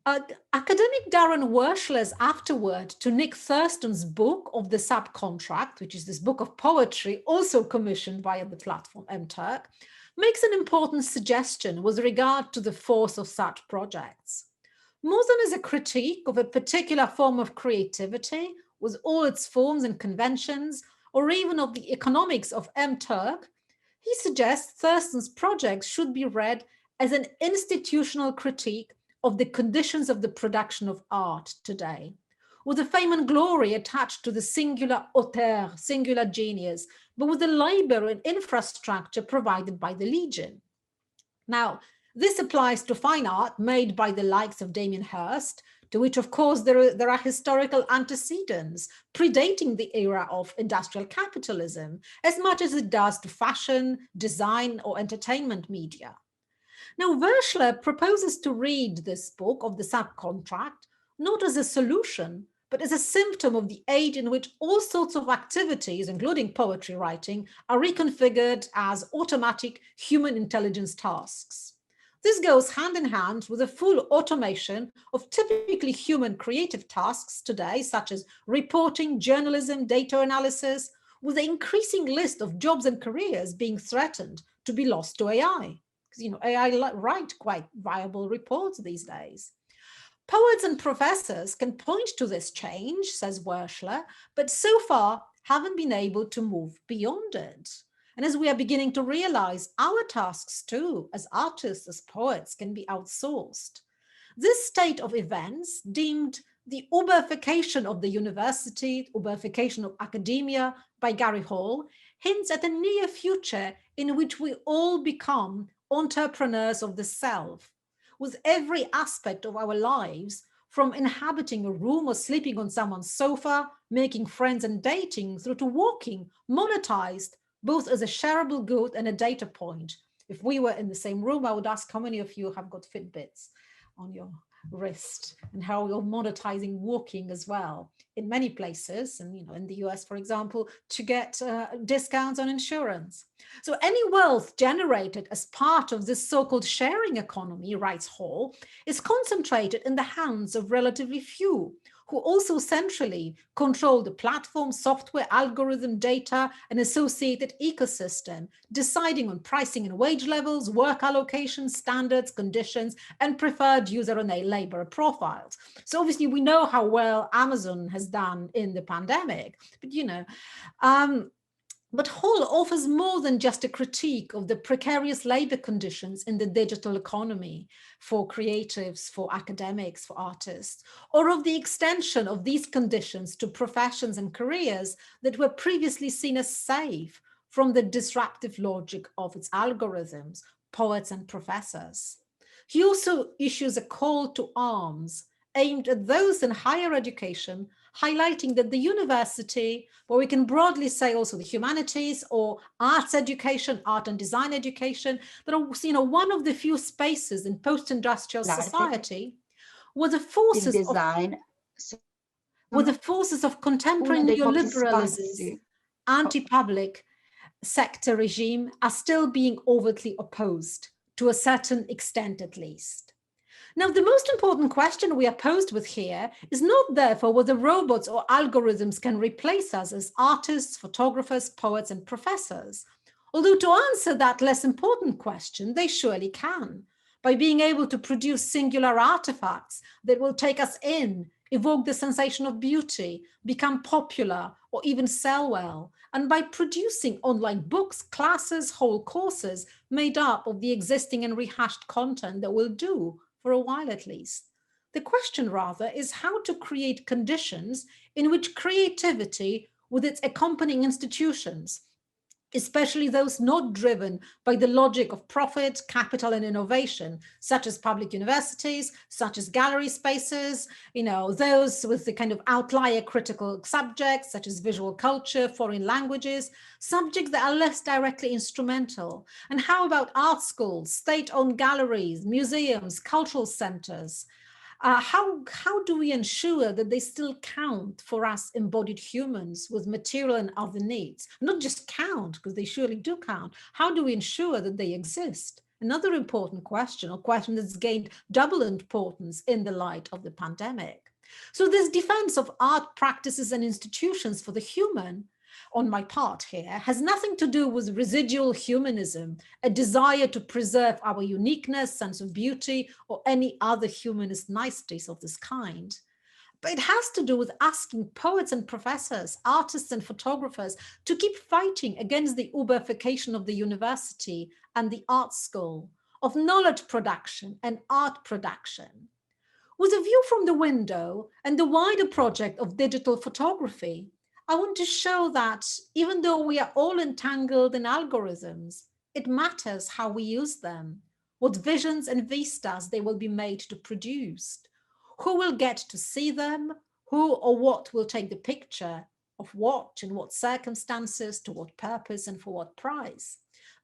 Academic Darren Werschler's afterword to Nick Thurston's book of the subcontract, which is this book of poetry, also commissioned by the platform MTurk, makes an important suggestion with regard to the force of such projects. More than as a critique of a particular form of creativity, with all its forms and conventions, or even of the economics of MTurk, he suggests Thurston's projects should be read as an institutional critique of the conditions of the production of art today, with the fame and glory attached to the singular auteur, singular genius, but with the labor and infrastructure provided by the Legion. Now, this applies to fine art made by the likes of Damien Hirst, to which, of course, there are historical antecedents predating the era of industrial capitalism, as much as it does to fashion, design, or entertainment media. Now, Werschler proposes to read this book of the subcontract not as a solution, but as a symptom of the age in which all sorts of activities, including poetry writing, are reconfigured as automatic human intelligence tasks. This goes hand in hand with a full automation of typically human creative tasks today, such as reporting, journalism, data analysis, with an increasing list of jobs and careers being threatened to be lost to AI. Because AI write quite viable reports these days. Poets and professors can point to this change, says Werschler, but so far haven't been able to move beyond it. And as we are beginning to realize, our tasks too, as artists, as poets, can be outsourced. This state of events, deemed the Uberification of the university, Uberification of academia by Gary Hall, hints at a near future in which we all become entrepreneurs of the self, with every aspect of our lives, from inhabiting a room or sleeping on someone's sofa, making friends and dating, through to walking, monetized, both as a shareable good and a data point. If we were in the same room, I would ask how many of you have got Fitbits on your wrist and how you're monetizing walking as well in many places, and in the US, for example, to get discounts on insurance. So any wealth generated as part of this so-called sharing economy, writes Hall, is concentrated in the hands of relatively few, who also centrally control the platform, software, algorithm, data, and associated ecosystem, deciding on pricing and wage levels, work allocations, standards, conditions, and preferred user and labor profiles. So obviously we know how well Amazon has done in the pandemic, but Hall offers more than just a critique of the precarious labor conditions in the digital economy for creatives, for academics, for artists, or of the extension of these conditions to professions and careers that were previously seen as safe from the disruptive logic of its algorithms, poets and professors. He also issues a call to arms aimed at those in higher education, highlighting that the university, where we can broadly say also the humanities or arts education, art and design education, that are one of the few spaces in post-industrial society where the forces design. where the forces of contemporary neoliberalism, anti-public sector regime are still being overtly opposed, to a certain extent at least. Now, the most important question we are posed with here is not therefore whether robots or algorithms can replace us as artists, photographers, poets, and professors. Although to answer that less important question, they surely can, by being able to produce singular artifacts that will take us in, evoke the sensation of beauty, become popular, or even sell well, and by producing online books, classes, whole courses made up of the existing and rehashed content that will do, for a while at least. The question rather is how to create conditions in which creativity with its accompanying institutions, especially those not driven by the logic of profit, capital, and innovation, such as public universities, such as gallery spaces, those with the kind of outlier critical subjects, such as visual culture, foreign languages, subjects that are less directly instrumental. And how about art schools, state-owned galleries, museums, cultural centers? How do we ensure that they still count for us embodied humans with material and other needs? Not just count, because they surely do count. How do we ensure that they exist? Another important question, or question that's gained double importance in the light of the pandemic. So this defense of art practices and institutions for the human, on my part here, has nothing to do with residual humanism, a desire to preserve our uniqueness, sense of beauty, or any other humanist niceties of this kind. But it has to do with asking poets and professors, artists and photographers to keep fighting against the uberification of the university and the art school, of knowledge production and art production. With a view from the window and the wider project of digital photography, I want to show that even though we are all entangled in algorithms, it matters how we use them, what visions and vistas they will be made to produce, who will get to see them, who or what will take the picture of what, in what circumstances, to what purpose, and for what price.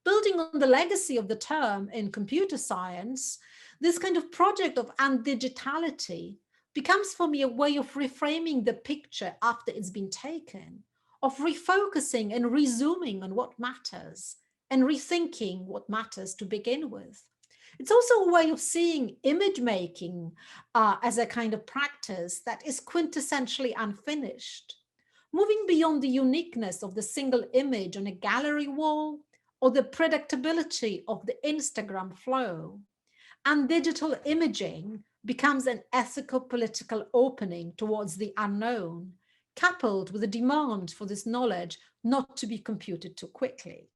Building on the legacy of the term in computer science, this kind of project of undigitality becomes for me a way of reframing the picture after it's been taken, of refocusing and resuming on what matters and rethinking what matters to begin with. It's also a way of seeing image making as a kind of practice that is quintessentially unfinished, moving beyond the uniqueness of the single image on a gallery wall or the predictability of the Instagram flow. And digital imaging becomes an ethico-political opening towards the unknown, coupled with a demand for this knowledge not to be computed too quickly.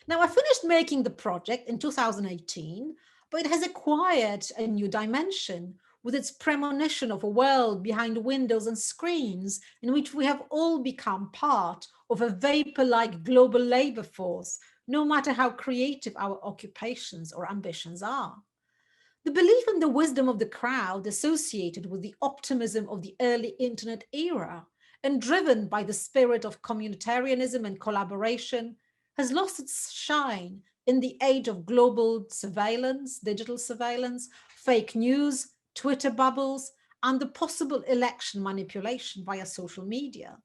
Now, I finished making the project in 2018, but it has acquired a new dimension with its premonition of a world behind windows and screens in which we have all become part of a vapor-like global labor force, no matter how creative our occupations or ambitions are. The belief in the wisdom of the crowd associated with the optimism of the early internet era and driven by the spirit of communitarianism and collaboration has lost its shine in the age of global surveillance, digital surveillance, fake news, Twitter bubbles, and the possible election manipulation via social media.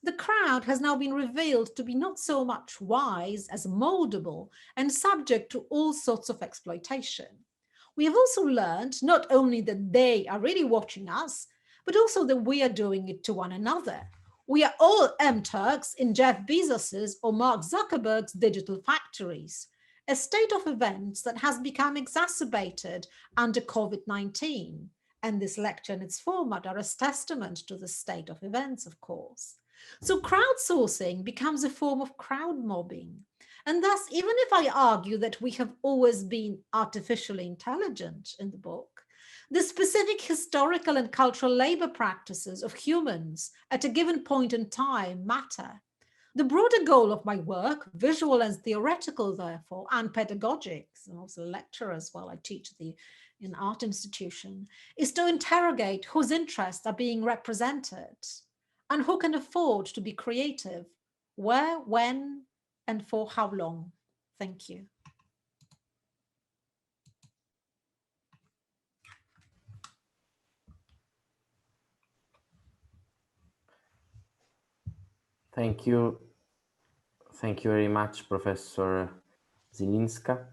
The crowd has now been revealed to be not so much wise as moldable and subject to all sorts of exploitation. We have also learned not only that they are really watching us, but also that we are doing it to one another. We are all M-Turks in Jeff Bezos's or Mark Zuckerberg's digital factories, a state of events that has become exacerbated under COVID-19. And this lecture and its format are a testament to the state of events, of course. So crowdsourcing becomes a form of crowd mobbing. And thus, even if I argue that we have always been artificially intelligent in the book, the specific historical and cultural labor practices of humans at a given point in time matter. The broader goal of my work, visual and theoretical therefore, and pedagogic, I'm also a lecturer as well, I teach in art institution, is to interrogate whose interests are being represented and who can afford to be creative, where, when, and for how long. Thank you. Thank you. Thank you very much, Professor Zylinska.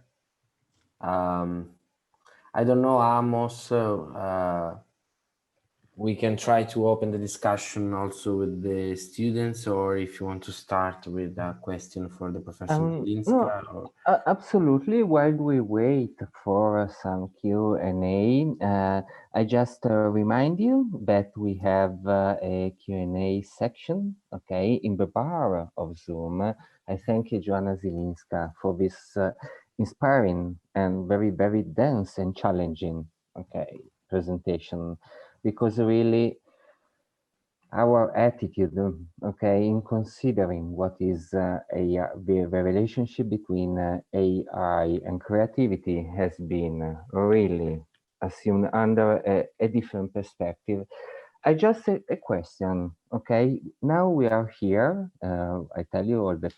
I don't know, Amos, we can try to open the discussion also with the students, or if you want to start with a question for the Professor Zylinska. No, absolutely. While we wait for some Q&A, I just remind you that we have a Q&A section, okay, in the bar of Zoom. I thank you, Joanna Zylinska, for this inspiring and very, very dense and challenging, okay, presentation, because really our attitude, okay, in considering what is the relationship between AI and creativity has been really assumed under a different perspective. I just a question, okay? Now we are here. I tell you all the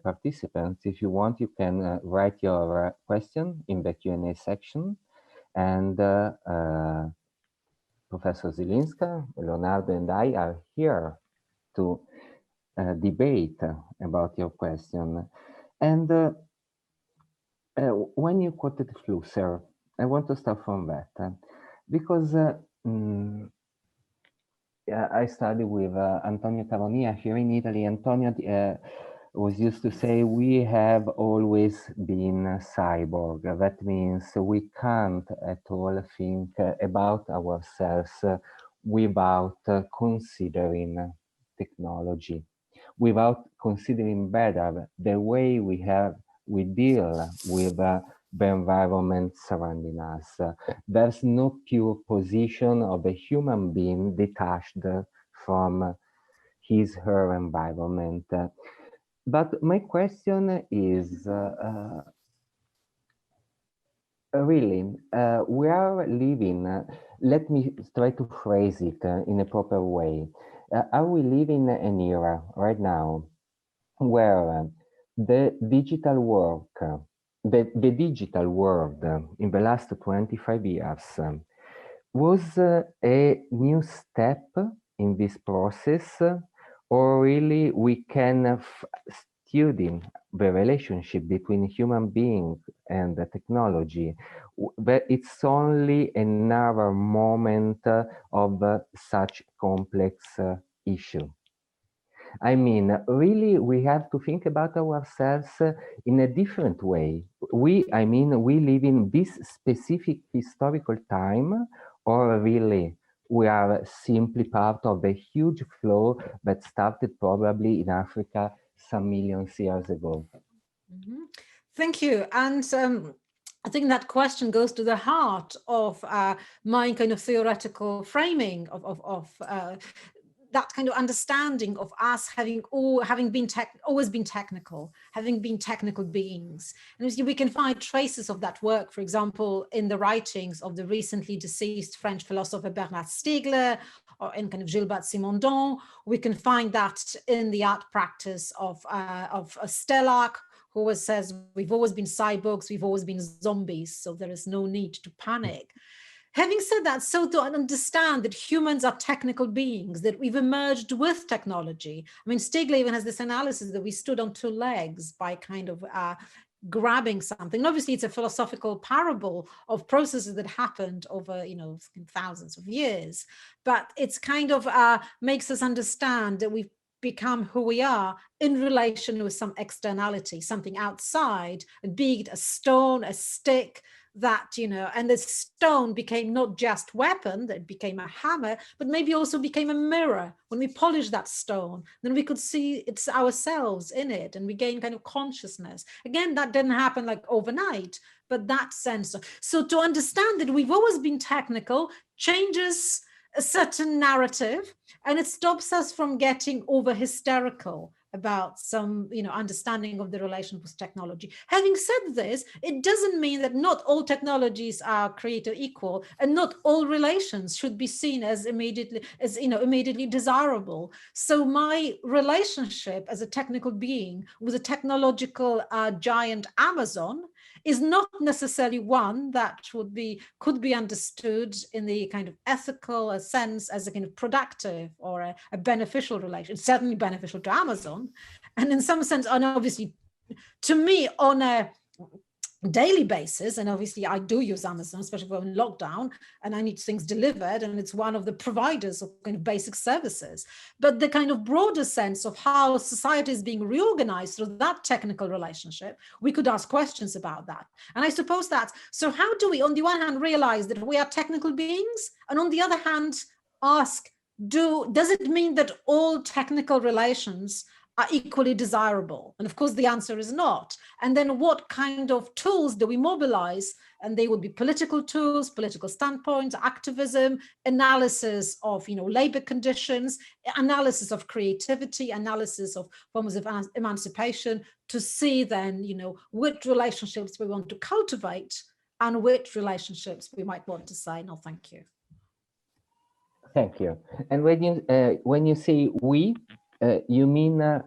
participants, if you want, you can write your question in the Q&A section, and Professor Zylinska, Leonardo, and I are here to debate about your question. And when you quoted Flusser, I want to start from that because I studied with Antonio Tavonia here in Italy. Antonio was used to say, we have always been a cyborg. That means we can't at all think about ourselves without considering technology, without considering better the way we deal with the environment surrounding us. There's no pure position of a human being detached from his, her environment. But my question is, really, we are living, let me try to phrase it in a proper way. Are we living an era right now where the digital work, the digital world in the last 25 years was a new step in this process, or really we can study the relationship between human being and the technology, but it's only another moment of such complex issue. I mean, really, we have to think about ourselves in a different way. We live in this specific historical time, or really, we are simply part of the huge flow that started probably in Africa some millions years ago. Mm-hmm. Thank you. And I think that question goes to the heart of my kind of theoretical framing of that kind of understanding of us having always been technical, having been technical beings. And we can find traces of that work, for example, in the writings of the recently deceased French philosopher Bernard Stiegler, or in kind of Gilbert Simondon. We can find that in the art practice of Stellac, who always says, we've always been cyborgs, we've always been zombies, so there is no need to panic. Having said that, so to understand that humans are technical beings, that we've emerged with technology. I mean, Stiegler even has this analysis that we stood on two legs by kind of grabbing something. And obviously, it's a philosophical parable of processes that happened over, thousands of years. But it's kind of makes us understand that we've become who we are in relation with some externality, something outside, be it a stone, a stick, that, and the stone became not just weapon, that became a hammer, but maybe also became a mirror. When we polish that stone, then we could see it's ourselves in it, and we gain kind of consciousness. Again, that didn't happen like overnight, but that sense. So to understand that we've always been technical changes a certain narrative, and it stops us from getting over hysterical about some understanding of the relation with technology. Having said this, it doesn't mean that not all technologies are created equal, and not all relations should be seen as immediately desirable. So my relationship as a technical being with a technological giant Amazon is not necessarily one that could be understood in the kind of ethical sense as a kind of productive or a beneficial relation. It's certainly beneficial to Amazon, and in some sense, and obviously to me on a daily basis, and obviously I do use Amazon, especially when in lockdown and I need things delivered, and it's one of the providers of kind of basic services. But the kind of broader sense of how society is being reorganized through that technical relationship, we could ask questions about that. And I suppose that, so how do we on the one hand realize that we are technical beings, and on the other hand ask, does it mean that all technical relations are equally desirable? And of course, the answer is not. And then what kind of tools do we mobilize? And they would be political tools, political standpoints, activism, analysis of, labor conditions, analysis of creativity, analysis of forms of emancipation, to see then, which relationships we want to cultivate and which relationships we might want to say, no, thank you. Thank you. And when you say we, you mean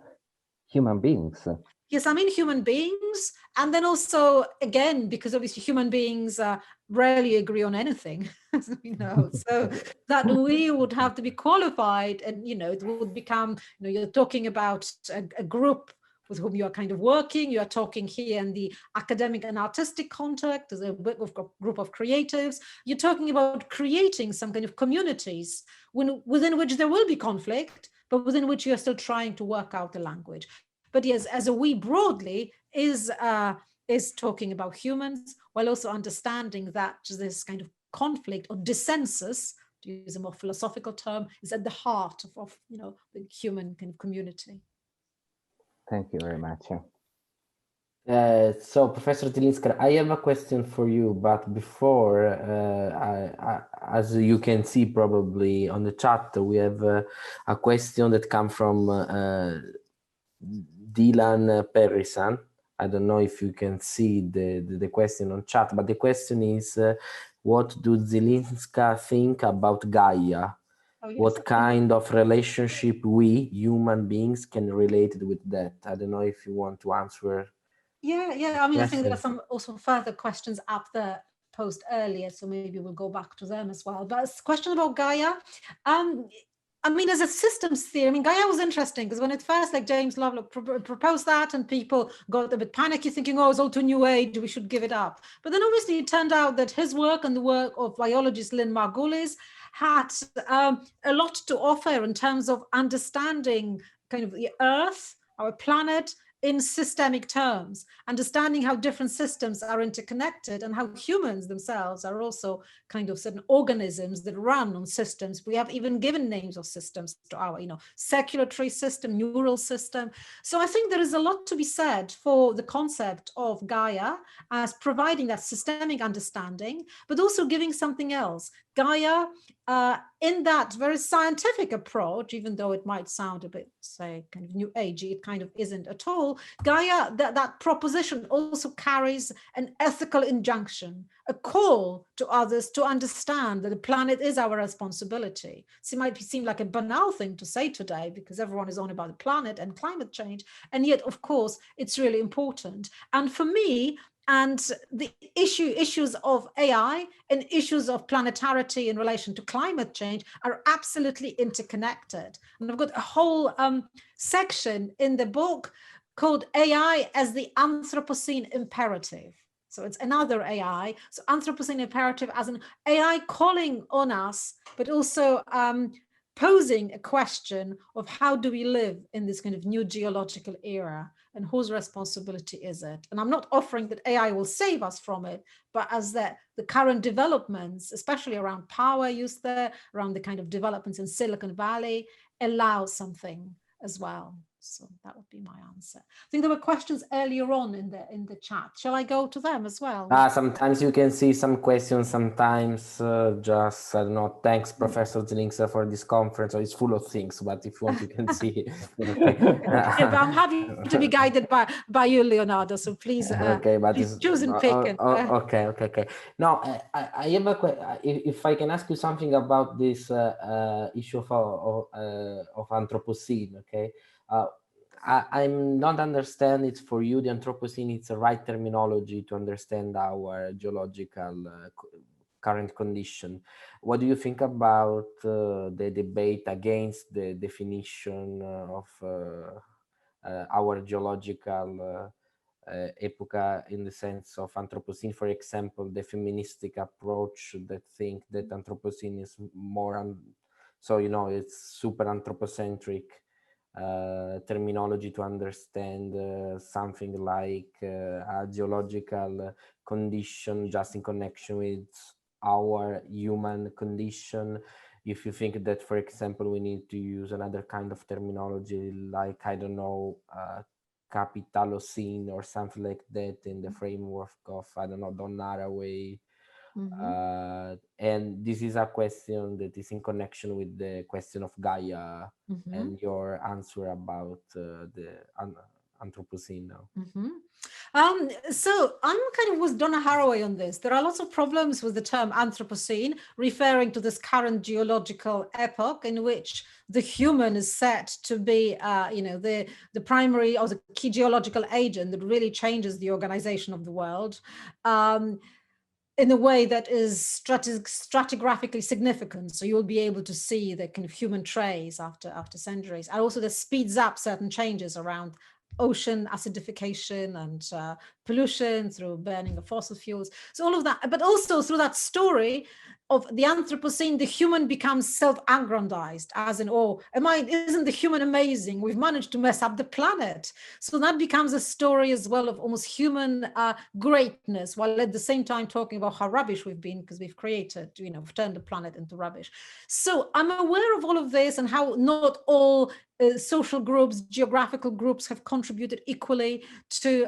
human beings? Yes, I mean human beings. And then also, again, because obviously human beings rarely agree on anything, so that we would have to be qualified, and, it would become, you're talking about a group with whom you are kind of working. You are talking here in the academic and artistic context, as a group of creatives. You're talking about creating some kind of communities within which there will be conflict, but within which you're still trying to work out the language. But yes, as a we broadly is talking about humans, while also understanding that this kind of conflict or dissensus, to use a more philosophical term, is at the heart of the human kind of community. Thank you very much. So, Professor Zylinska, I have a question for you, but before, as you can see probably on the chat, we have a question that comes from Dylan Perrisan. I don't know if you can see the question on chat, but the question is, what do Zylinska think about Gaia? Oh, yes. What kind of relationship we, human beings, can relate with that? I don't know if you want to answer. Yeah. I mean, I think there are some also further questions up there posed earlier, so maybe we'll go back to them as well. But a question about Gaia. I mean, as a systems theory, Gaia was interesting because when at first, like James Lovelock proposed that, and people got a bit panicky thinking, oh, it's all too new age, we should give it up. But then obviously it turned out that his work and the work of biologist Lynn Margulis had a lot to offer in terms of understanding kind of the Earth, our planet, in systemic terms, understanding how different systems are interconnected and how humans themselves are also kind of certain organisms that run on systems. We have even given names of systems to our, circulatory system, neural system. So I think there is a lot to be said for the concept of Gaia as providing that systemic understanding, but also giving something else. Gaia, in that very scientific approach, even though it might sound a bit, say, kind of new agey, it kind of isn't at all. Gaia, that proposition also carries an ethical injunction, a call to others to understand that the planet is our responsibility. So it might seem like a banal thing to say today because everyone is on about the planet and climate change. And yet, of course, it's really important. And for me, and the issues of AI and issues of planetarity in relation to climate change are absolutely interconnected. And I've got a whole section in the book called AI as the Anthropocene Imperative. So it's another AI. So Anthropocene Imperative as an AI calling on us, but also posing a question of how do we live in this kind of new geological era, and whose responsibility is it? And I'm not offering that AI will save us from it, but as the current developments, especially around power use there, around the kind of developments in Silicon Valley, allow something as well. So that would be my answer. I think there were questions earlier on in the chat. Shall I go to them as well? Sometimes you can see some questions, sometimes just, I don't know, thanks, Professor Zylinska, for this conference. It's full of things, but if you want, you can see. Yeah, but I'm happy to be guided by you, Leonardo, so please, okay, but please choose and pick. Okay. Now, I have a question. If I can ask you something about this issue of Anthropocene, okay? I'm not understand it's for you, the Anthropocene, it's the right terminology to understand our geological current condition. What do you think about the debate against the definition of our geological epoca in the sense of Anthropocene? For example, the feministic approach that think that Anthropocene is more, so you know, it's super anthropocentric terminology to understand something like a geological condition just in connection with our human condition. If you think that, for example, we need to use another kind of terminology like, I don't know, capitalocene or something like that in the framework of, I don't know, Don Haraway. And this is a question that is in connection with the question of Gaia and your answer about the Anthropocene now. So I'm kind of with Donna Haraway on this. There are lots of problems with the term Anthropocene, referring to this current geological epoch in which the human is set to be, the primary or the key geological agent that really changes the organization of the world. In a way that is stratigraphically significant. So you'll be able to see the kind of human trace after centuries. And also that speeds up certain changes around ocean acidification and pollution through burning of fossil fuels. So all of that, but also through that story of the Anthropocene, the human becomes self-aggrandized, as in, oh, isn't the human amazing? We've managed to mess up the planet. So that becomes a story as well of almost human greatness, while at the same time talking about how rubbish we've been because we've created, we've turned the planet into rubbish. So I'm aware of all of this and how not all social groups, geographical groups have contributed equally to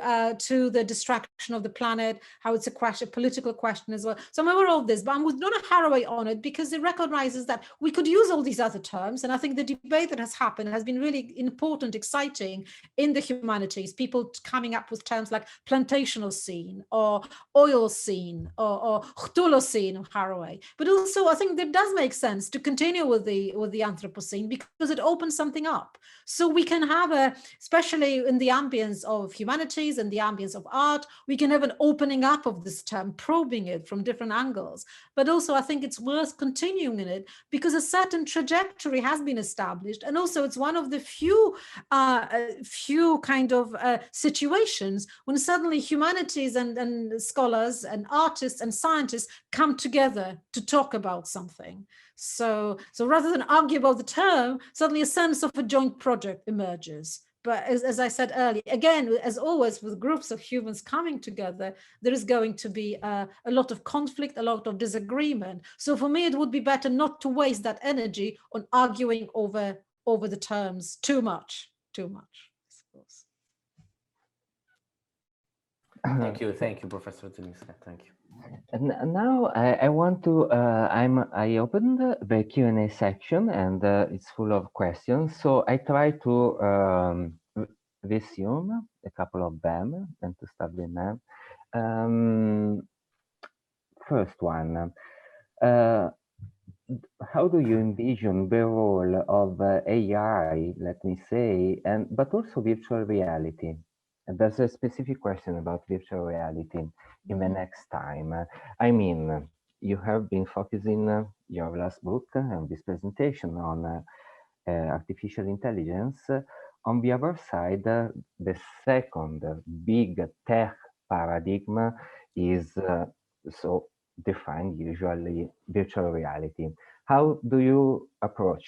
the destruction of the planet, how it's a political question as well. So I'm aware of this, but I'm with Donna Haraway on it because it recognizes that we could use all these other terms. And I think the debate that has happened has been really important, exciting in the humanities, people coming up with terms like plantational scene or oil scene or Cthulhu of Haraway. But also I think that does make sense to continue with the Anthropocene because it opens something up. So we can have especially in the ambience of humanities and the ambience of art, we can have an opening up of this term, probing it from different angles. But also I think it's worth continuing in it because a certain trajectory has been established. And also it's one of the few kind of situations when suddenly humanities and scholars and artists and scientists come together to talk about something. So rather than argue about the term, suddenly a sense of a joint project emerges. But as I said earlier, again, as always, with groups of humans coming together, there is going to be a lot of conflict, a lot of disagreement. So for me, it would be better not to waste that energy on arguing over the terms too much, I suppose. Thank you, Professor Zylinska. Thank you. And now I want to, I opened the Q&A section and it's full of questions. So I try to resume a couple of them and to start with them. First one, how do you envision the role of AI, let me say, but also virtual reality? And there's a specific question about virtual reality in the next time. I mean, you have been focusing your last book and this presentation on artificial intelligence. On the other side, the second big tech paradigm is so defined usually virtual reality. How do you approach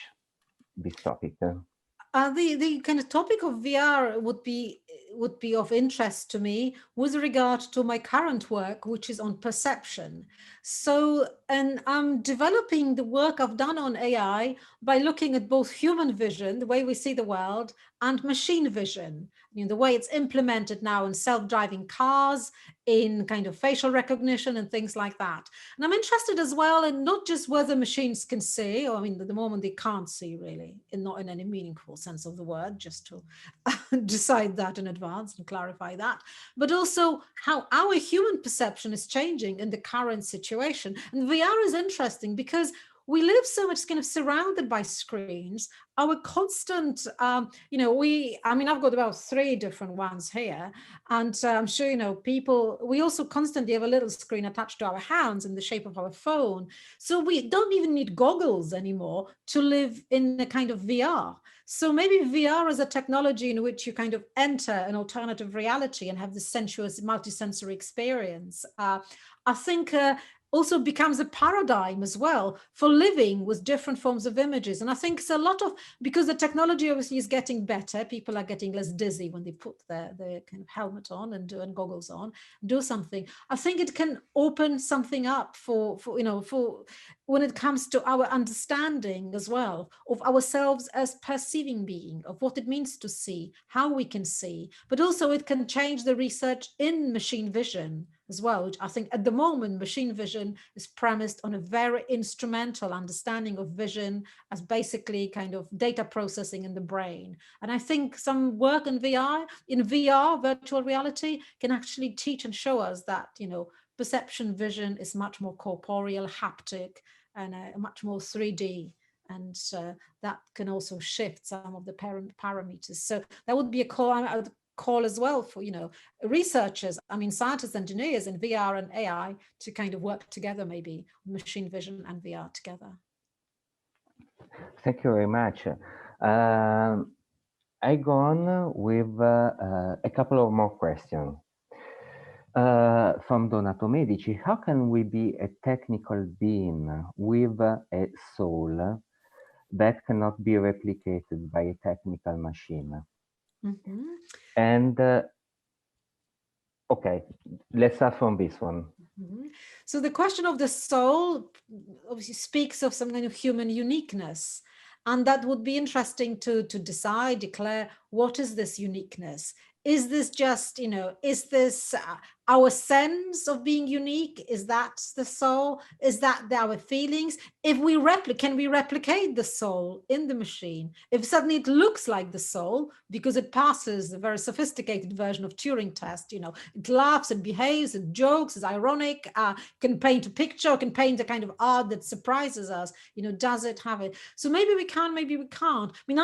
this topic? The kind of topic of VR would be of interest to me with regard to my current work, which is on perception. So, and I'm developing the work I've done on AI by looking at both human vision, the way we see the world, and machine vision, the way it's implemented now in self-driving cars, in kind of facial recognition and things like that. And I'm interested as well in not just whether machines can see, or at the moment they can't see really, and not in any meaningful sense of the word, just to decide that in advance and clarify that, but also how our human perception is changing in the current situation. And VR is interesting because we live so much kind of surrounded by screens. Our constant, you know, I mean, I've got about 3 different ones here, and I'm sure, you know, people, we also constantly have a little screen attached to our hands in the shape of our phone. So we don't even need goggles anymore to live in a kind of VR. So maybe VR is a technology in which you kind of enter an alternative reality and have this sensuous multisensory experience. I think also becomes a paradigm as well for living with different forms of images. And I think it's a lot of, because the technology obviously is getting better, people are getting less dizzy when they put their kind of helmet on and goggles on, do something. I think it can open something up for you know, for when it comes to our understanding as well of ourselves as perceiving being, of what it means to see, how we can see, but also it can change the research in machine vision as well, which I think at the moment machine vision is premised on a very instrumental understanding of vision as basically kind of data processing in the brain. And I think some work in VR, virtual reality, can actually teach and show us that, you know, perception vision is much more corporeal, haptic, and much more 3D. And that can also shift some of the parameters. So that would be a call as well for, you know, researchers, I mean, scientists, engineers in VR and AI to kind of work together, maybe machine vision and VR together. Thank you very much. I go on with a couple of more questions. From Donato Medici, how can we be a technical being with a soul that cannot be replicated by a technical machine? Mm-hmm. And okay, let's start from this one. Mm-hmm. So the question of the soul obviously speaks of some kind of human uniqueness. And that would be interesting to declare, what is this uniqueness? Is this just, you know, is this our sense of being unique? Is that the soul? Is that our feelings? If we can we replicate the soul in the machine? If suddenly it looks like the soul because it passes a very sophisticated version of Turing test, you know, it laughs, it behaves, it jokes, it's ironic, can paint a picture, can paint a kind of art that surprises us, you know, does it have it? So maybe we can, maybe we can't. I mean,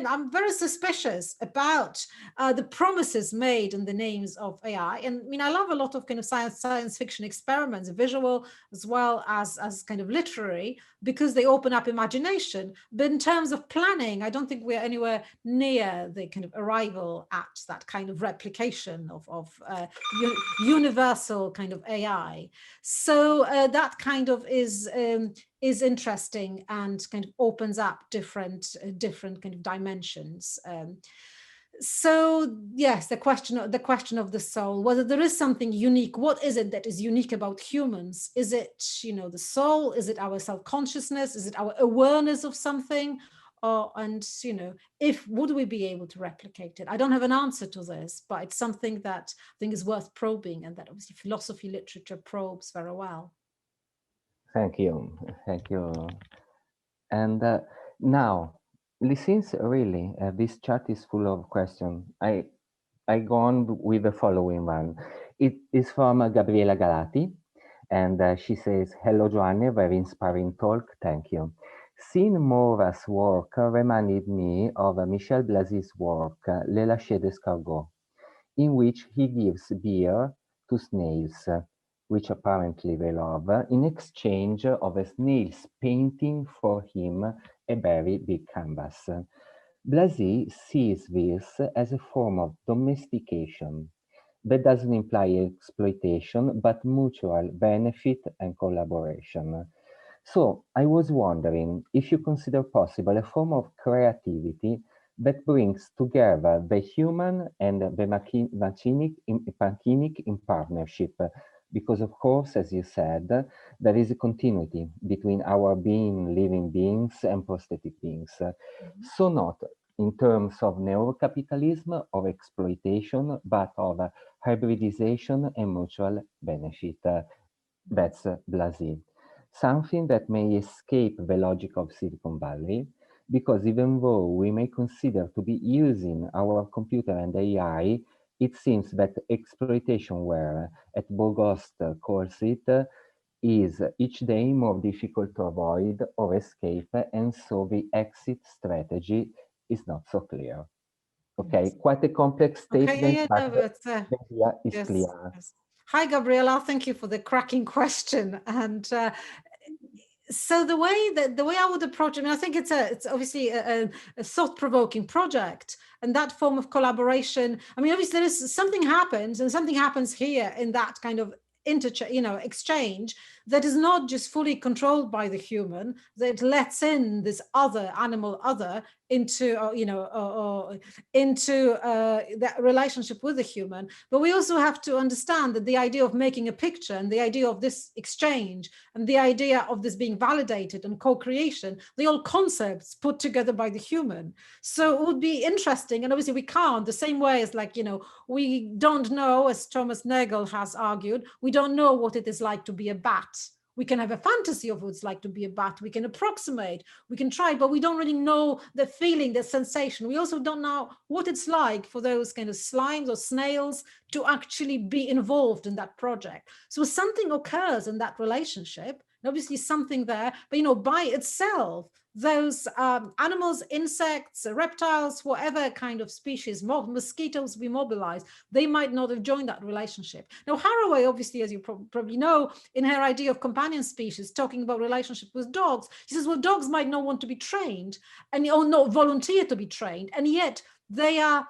I'm very suspicious about the promises made in the names of AI. And I mean, I love a lot of kind of science fiction experiments, visual as well as kind of literary, because they open up imagination. But in terms of planning, I don't think we're anywhere near the kind of arrival at that kind of replication of universal kind of AI. So that kind of is interesting and kind of opens up different kind of dimensions. So yes, the question of the soul, whether there is something unique, what is it that is unique about humans? Is it, you know, the soul? Is it our self-consciousness? Is it our awareness of something? And, you know, would we be able to replicate it? I don't have an answer to this, but it's something that I think is worth probing, and that obviously philosophy literature probes very well. Thank you. And now, since really this chat is full of questions, I go on with the following one. It is from Gabriela Galati, and she says, "Hello, Joanna, very inspiring talk. Thank you. Seeing Mora's work reminded me of Michel Blazy's work, Le Lâcher d'Escargot, in which he gives beer to snails, which apparently they love, in exchange of a snail's painting for him a very big canvas. Blasé sees this as a form of domestication that doesn't imply exploitation, but mutual benefit and collaboration. So I was wondering if you consider possible a form of creativity that brings together the human and the machinic in partnership, because of course, as you said, there is a continuity between our being living beings and prosthetic beings. Mm-hmm. So not in terms of neurocapitalism or exploitation, but of hybridization and mutual benefit. That's Blasé. Something that may escape the logic of Silicon Valley, because even though we may consider to be using our computer and AI, it seems that exploitation, where at Bogost calls it, is each day more difficult to avoid or escape, and so the exit strategy is not so clear. Okay, Yes. quite a complex statement, Okay, yeah, but no, but, the idea is yes, clear. yes. Hi, Gabriela. Thank you for the cracking question. And so the way I would approach it, I mean, I think it's obviously a thought-provoking project, and that form of collaboration. I mean, obviously, there is something happens, and something happens here in that kind of exchange that is not just fully controlled by the human, that lets in this other animal other into into that relationship with the human. But we also have to understand that the idea of making a picture and the idea of this exchange and the idea of this being validated and co-creation, they're all concepts put together by the human. So it would be interesting, and obviously we can't, the same way as we don't know, as Thomas Nagel has argued, we don't know what it is like to be a bat. We can have a fantasy of what it's like to be a bat. We can approximate, we can try, but we don't really know the feeling, the sensation. We also don't know what it's like for those kind of slimes or snails to actually be involved in that project. So something occurs in that relationship, obviously something there, but by itself, those animals, insects, reptiles, whatever kind of species, mosquitoes we mobilize, they might not have joined that relationship. Now, Haraway, obviously, as you probably know, in her idea of companion species, talking about relationship with dogs, she says, well, dogs might not want to be trained or not volunteer to be trained, and yet they are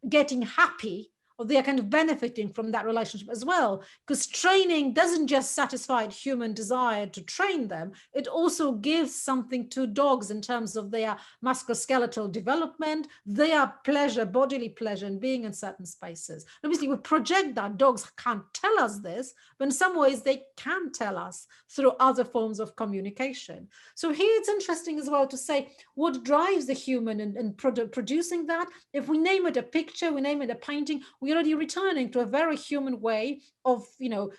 getting happy, or they are kind of benefiting from that relationship as well, because training doesn't just satisfy human desire to train them, it also gives something to dogs in terms of their musculoskeletal development, their pleasure, bodily pleasure in being in certain spaces. Obviously, we project that dogs can't tell us this, but in some ways they can tell us through other forms of communication. So here it's interesting as well to say what drives the human in producing that. If we name it a picture, we name it a painting, we're already returning to a very human way of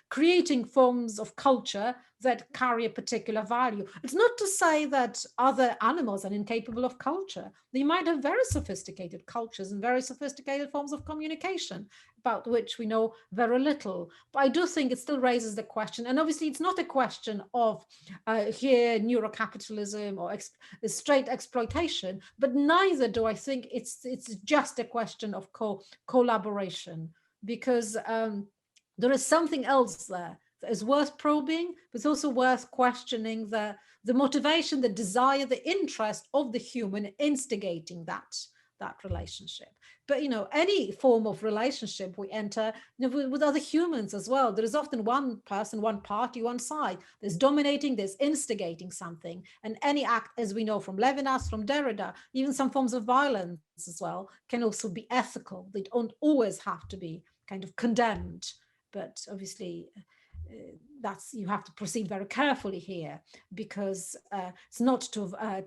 creating forms of culture that carry a particular value. It's not to say that other animals are incapable of culture. They might have very sophisticated cultures and very sophisticated forms of communication about which we know very little. But I do think it still raises the question, and obviously it's not a question of here neurocapitalism or straight exploitation, but neither do I think it's just a question of collaboration, because there is something else there that is worth probing, but it's also worth questioning the motivation, the desire, the interest of the human instigating that relationship. But any form of relationship we enter with other humans as well, there is often one person, one party, one side. There's dominating, there's instigating something. And any act, as we know from Levinas, from Derrida, even some forms of violence as well, can also be ethical. They don't always have to be kind of condemned, but obviously you have to proceed very carefully here, because it's not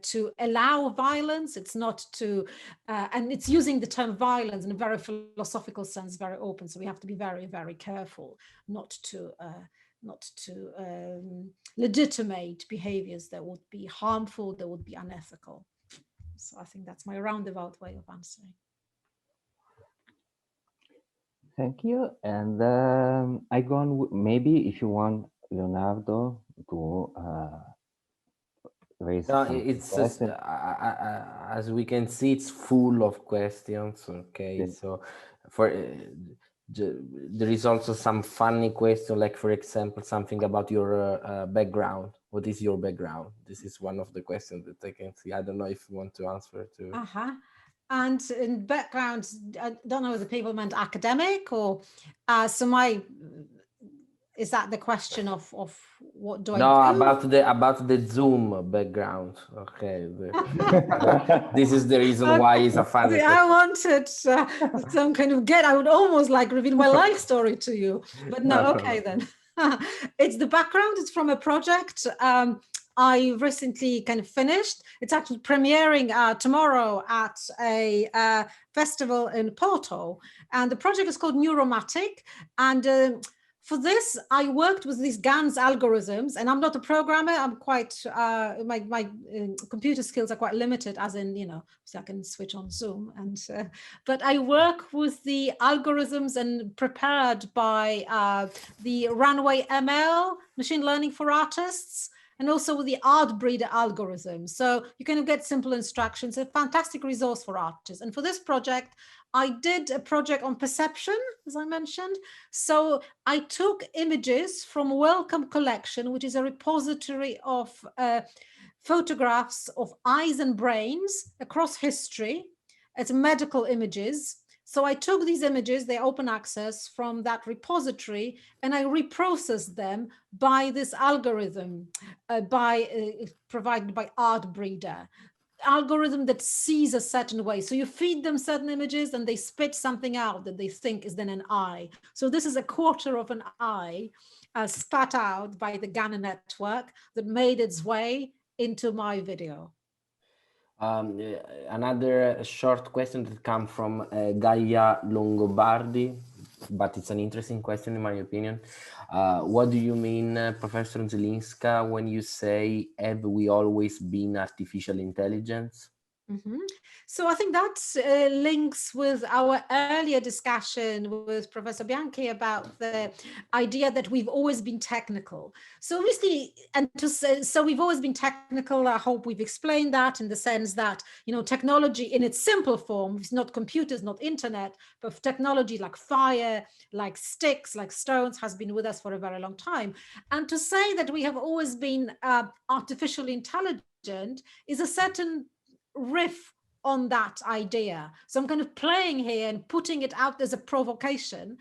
to allow violence, it's not to, and it's using the term violence in a very philosophical sense, very open. So we have to be very, very careful not to legitimate behaviors that would be harmful, that would be unethical. So I think that's my roundabout way of answering. Thank you. And I go on, maybe if you want Leonardo to raise it's just, as we can see, it's full of questions. Okay, yes. So for there is also some funny question, like for example, something about your background. What is your background? This is one of the questions that I can see. I don't know if you want to answer to. And in background, I don't know if the people meant academic or so is that the question of what do I do? No, about the Zoom background. Okay. This is the reason why it's a funny question. I wanted some kind of I would almost like reveal my life story to you, but no, okay then. It's the background, it's from a project I recently kind of finished. It's actually premiering tomorrow at a festival in Porto, and the project is called Neuromatic. And for this, I worked with these GANs algorithms, and I'm not a programmer. I'm quite, my computer skills are quite limited, as in, you know, so I can switch on Zoom. And but I work with the algorithms and prepared by the Runway ML, machine learning for artists, and also with the art breeder algorithm. So you can get simple instructions, a fantastic resource for artists. And for this project, I did a project on perception, as I mentioned. So I took images from Wellcome Collection, which is a repository of photographs of eyes and brains across history. It's medical images. So I took these images, they're open access from that repository, and I reprocessed them by this algorithm provided by Art Breeder. Algorithm that sees a certain way. So you feed them certain images and they spit something out that they think is then an eye. So this is a quarter of an eye spat out by the GAN network that made its way into my video. Another short question that comes from Gaia Longobardi, but it's an interesting question in my opinion. What do you mean, Professor Zylinska, when you say, have we always been artificial intelligence? Mm-hmm. So I think that links with our earlier discussion with Professor Bianchi about the idea that we've always been technical. So obviously, and to say, so we've always been technical. I hope we've explained that in the sense that, you know, technology in its simple form, it's not computers, not internet, but technology like fire, like sticks, like stones has been with us for a very long time. And to say that we have always been artificially intelligent is a certain riff on that idea. So I'm kind of playing here and putting it out as a provocation.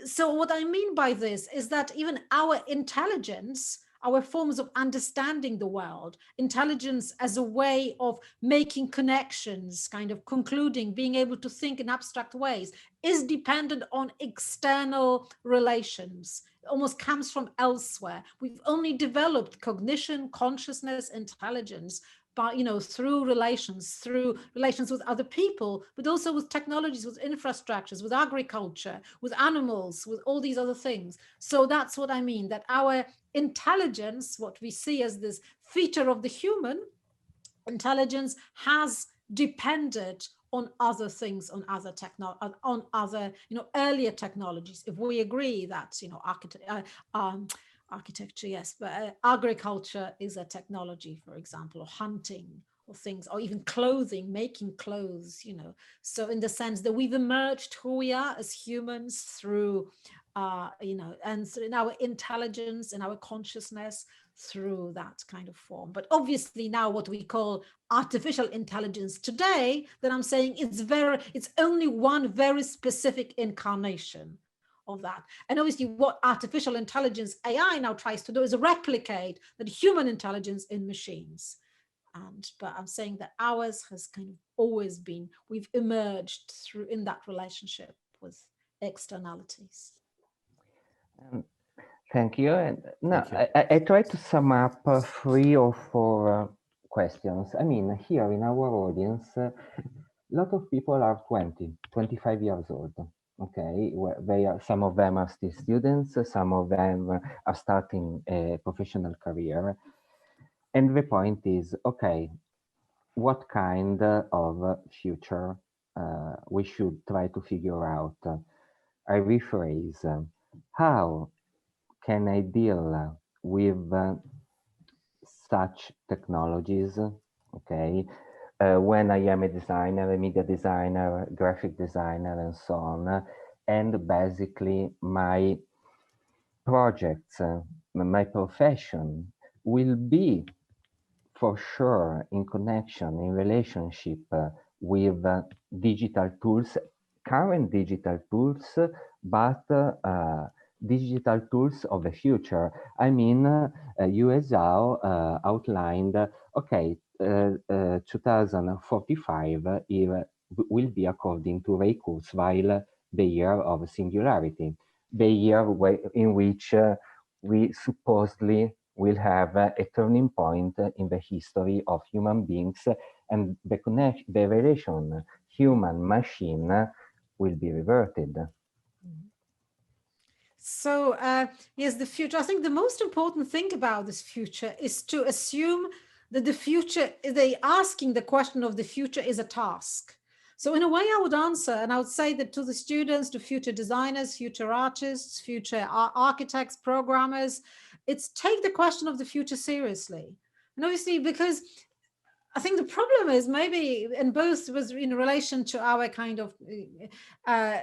So what I mean by this is that even our intelligence, our forms of understanding the world, intelligence as a way of making connections, kind of concluding, being able to think in abstract ways, is dependent on external relations. It almost comes from elsewhere. We've only developed cognition, consciousness, intelligence, but, you know, through relations with other people, but also with technologies, with infrastructures, with agriculture, with animals, with all these other things. So that's what I mean, that our intelligence, what we see as this feature of the human intelligence, has depended on other things, on other earlier technologies. If we agree that, you know, architecture, yes, but agriculture is a technology, for example, or hunting, or things, or even clothing, making clothes, you know. So in the sense that we've emerged who we are as humans through, you know, and in our intelligence and our consciousness through that kind of form. But obviously now what we call artificial intelligence today, that I'm saying it's only one very specific incarnation of that. And obviously what artificial intelligence AI now tries to do is replicate that human intelligence in machines. But I'm saying that ours has kind of always been, we've emerged through in that relationship with externalities. Thank you. And now I try to sum up 3 or 4 questions. I mean, here in our audience, a lot of people are 20, 25 years old. Okay, some of them are still students, some of them are starting a professional career. And the point is, okay, what kind of future we should try to figure out? I rephrase, how can I deal with such technologies, okay, when I am a designer, a media designer, graphic designer, and so on, and basically my projects, my profession will be for sure in connection, in relationship with digital tools, current digital tools, but digital tools of the future. I mean, you as outlined, okay, 2045 will be according to Ray Kurzweil the year of singularity, the year in which we supposedly will have a turning point in the history of human beings, and the relation human-machine will be reverted. So yes, the future. I think the most important thing about this future is to assume that the future, asking the question of the future is a task. So in a way, I would answer, and I would say that to the students, to future designers, future artists, future architects, programmers, it's take the question of the future seriously. And obviously, because I think the problem is maybe, and both was in relation to our kind of uh,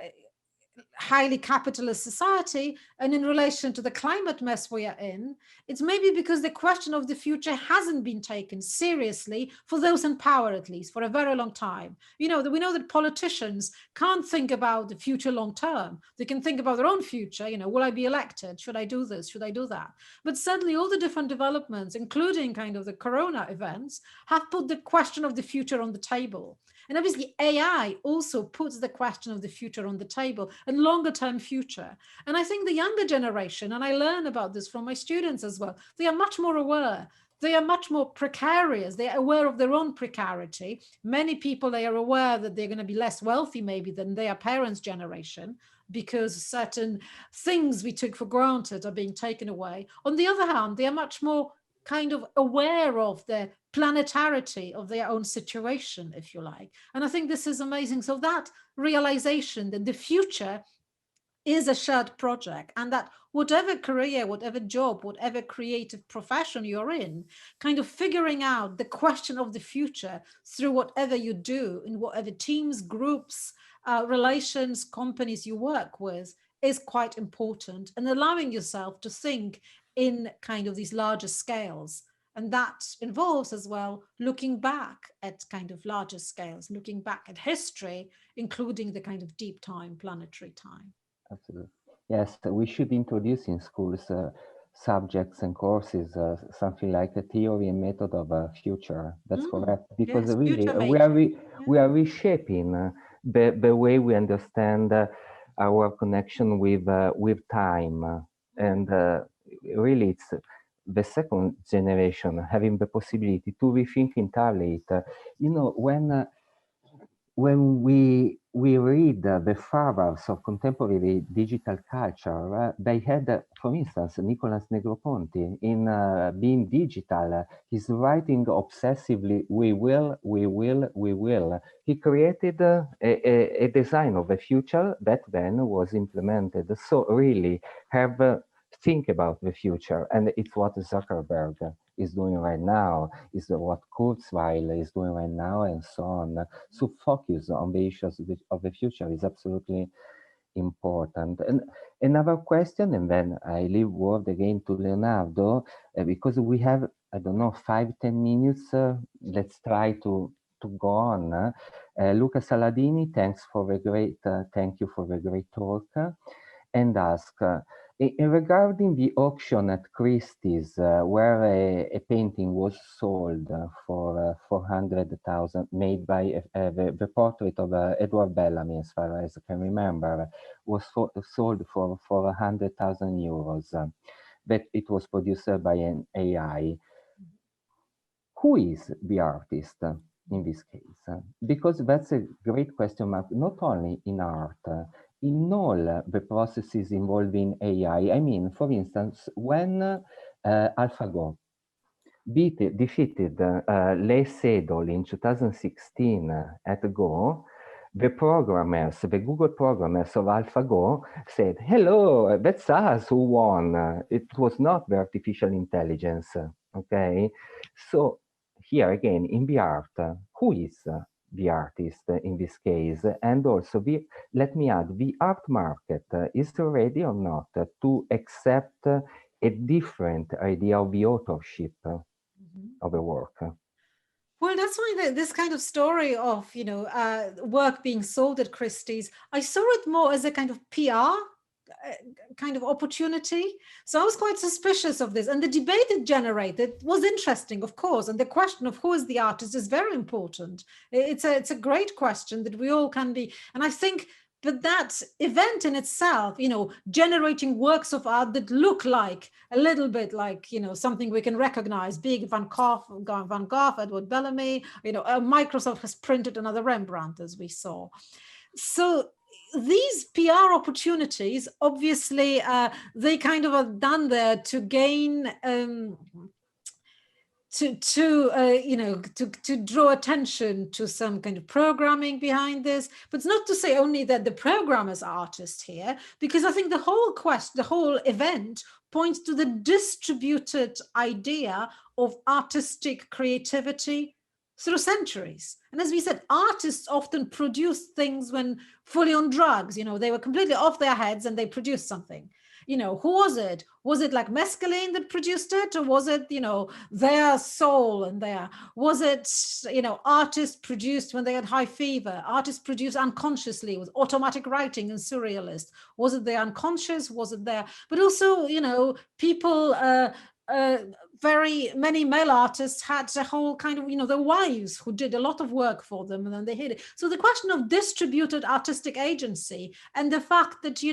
highly capitalist society and in relation to the climate mess we are in, it's maybe because the question of the future hasn't been taken seriously for those in power, at least for a very long time. We know that politicians can't think about the future long term. They can think about their own future. Will I be elected? Should I do this? Should I do that? But suddenly all the different developments, including kind of the corona events, have put the question of the future on the table. And obviously AI also puts the question of the future on the table and longer term future. And I think the younger generation, and I learn about this from my students as well, they are much more aware. They are much more precarious. They are aware of their own precarity. Many people, they are aware that they're going to be less wealthy maybe than their parents' generation, because certain things we took for granted are being taken away. On the other hand, they are much more kind of aware of the planetarity of their own situation, if you like. And I think this is amazing. So that realization that the future is a shared project, and that whatever career, whatever job, whatever creative profession you're in, kind of figuring out the question of the future through whatever you do, in whatever teams, groups, relations, companies you work with, is quite important, and allowing yourself to think in kind of these larger scales. And that involves as well looking back at kind of larger scales, looking back at history, including the kind of deep time, planetary time. Absolutely. Yes, we should introduce in schools subjects and courses, something like a theory and method of future. That's correct. Because yes, really, future we are reshaping the way we understand our connection with time. And really, it's the second generation having the possibility to rethink entirely it. When we read the fathers of contemporary digital culture, they had, for instance, Nicolas Negroponte in Being Digital. He's writing obsessively, we will, we will, we will. He created a design of the future that then was implemented. So really think about the future, and it's what Zuckerberg is doing right now, is what Kurzweil is doing right now, and so on. So focus on the issues of the future is absolutely important. And another question, and then I leave word again to Leonardo, because we have, I don't know, 5-10 minutes. Let's try to go on. Luca Saladini, thank you for the great talk, and ask, regarding the auction at Christie's, where a painting was sold for 400,000, made by the portrait of Edward Bellamy, as far as I can remember, was sold for 100,000 euros. That it was produced by an AI. Who is the artist in this case? Because that's a great question mark, not only in art, in all the processes involving AI. I mean, for instance, when AlphaGo defeated Lee Sedol in 2016 at Go, the Google programmers of AlphaGo said, hello, that's us who won. It was not the artificial intelligence, okay? So here again, in the art, who is the artist in this case? And also, let me add, the art market is ready or not to accept a different idea of the authorship of the work? Well, that's why this kind of story of, work being sold at Christie's, I saw it more as a kind of PR kind of opportunity. So I was quite suspicious of this. And the debate it generated was interesting, of course. And the question of who is the artist is very important. It's a great question that we all can be. And I think but that event in itself, generating works of art that look like a little bit like, something we can recognize, being Van Gogh, Edward Bellamy, Microsoft has printed another Rembrandt, as we saw. So these PR opportunities, obviously, they kind of are done there to gain, to draw attention to some kind of programming behind this. But it's not to say only that the programmers are artists here, because I think the whole event points to the distributed idea of artistic creativity through centuries. And as we said, artists often produce things when fully on drugs. They were completely off their heads and they produced something. Who was it? Was it like mescaline that produced it? Or was it, their soul and was it, artists produced when they had high fever? Artists produced unconsciously with automatic writing and surrealist. Was it their unconscious? Was it there? But also, people, very many male artists had a whole kind of, their wives who did a lot of work for them and then they hid it. So the question of distributed artistic agency and the fact that,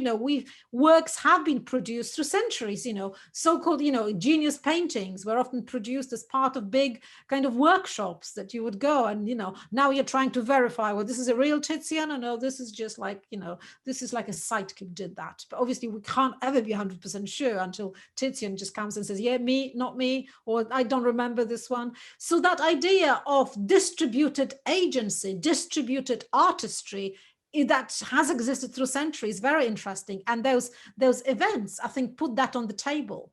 works have been produced through centuries, so-called, genius paintings were often produced as part of big kind of workshops that you would go and, now you're trying to verify, well, this is a real Tizian, or no, this is just like, this is like a sidekick did that. But obviously we can't ever be 100% sure until Tizian just comes and says, yeah, me, not me, or I don't remember this one. So that idea of distributed agency, distributed artistry, that has existed through centuries, very interesting. And those events, I think, put that on the table.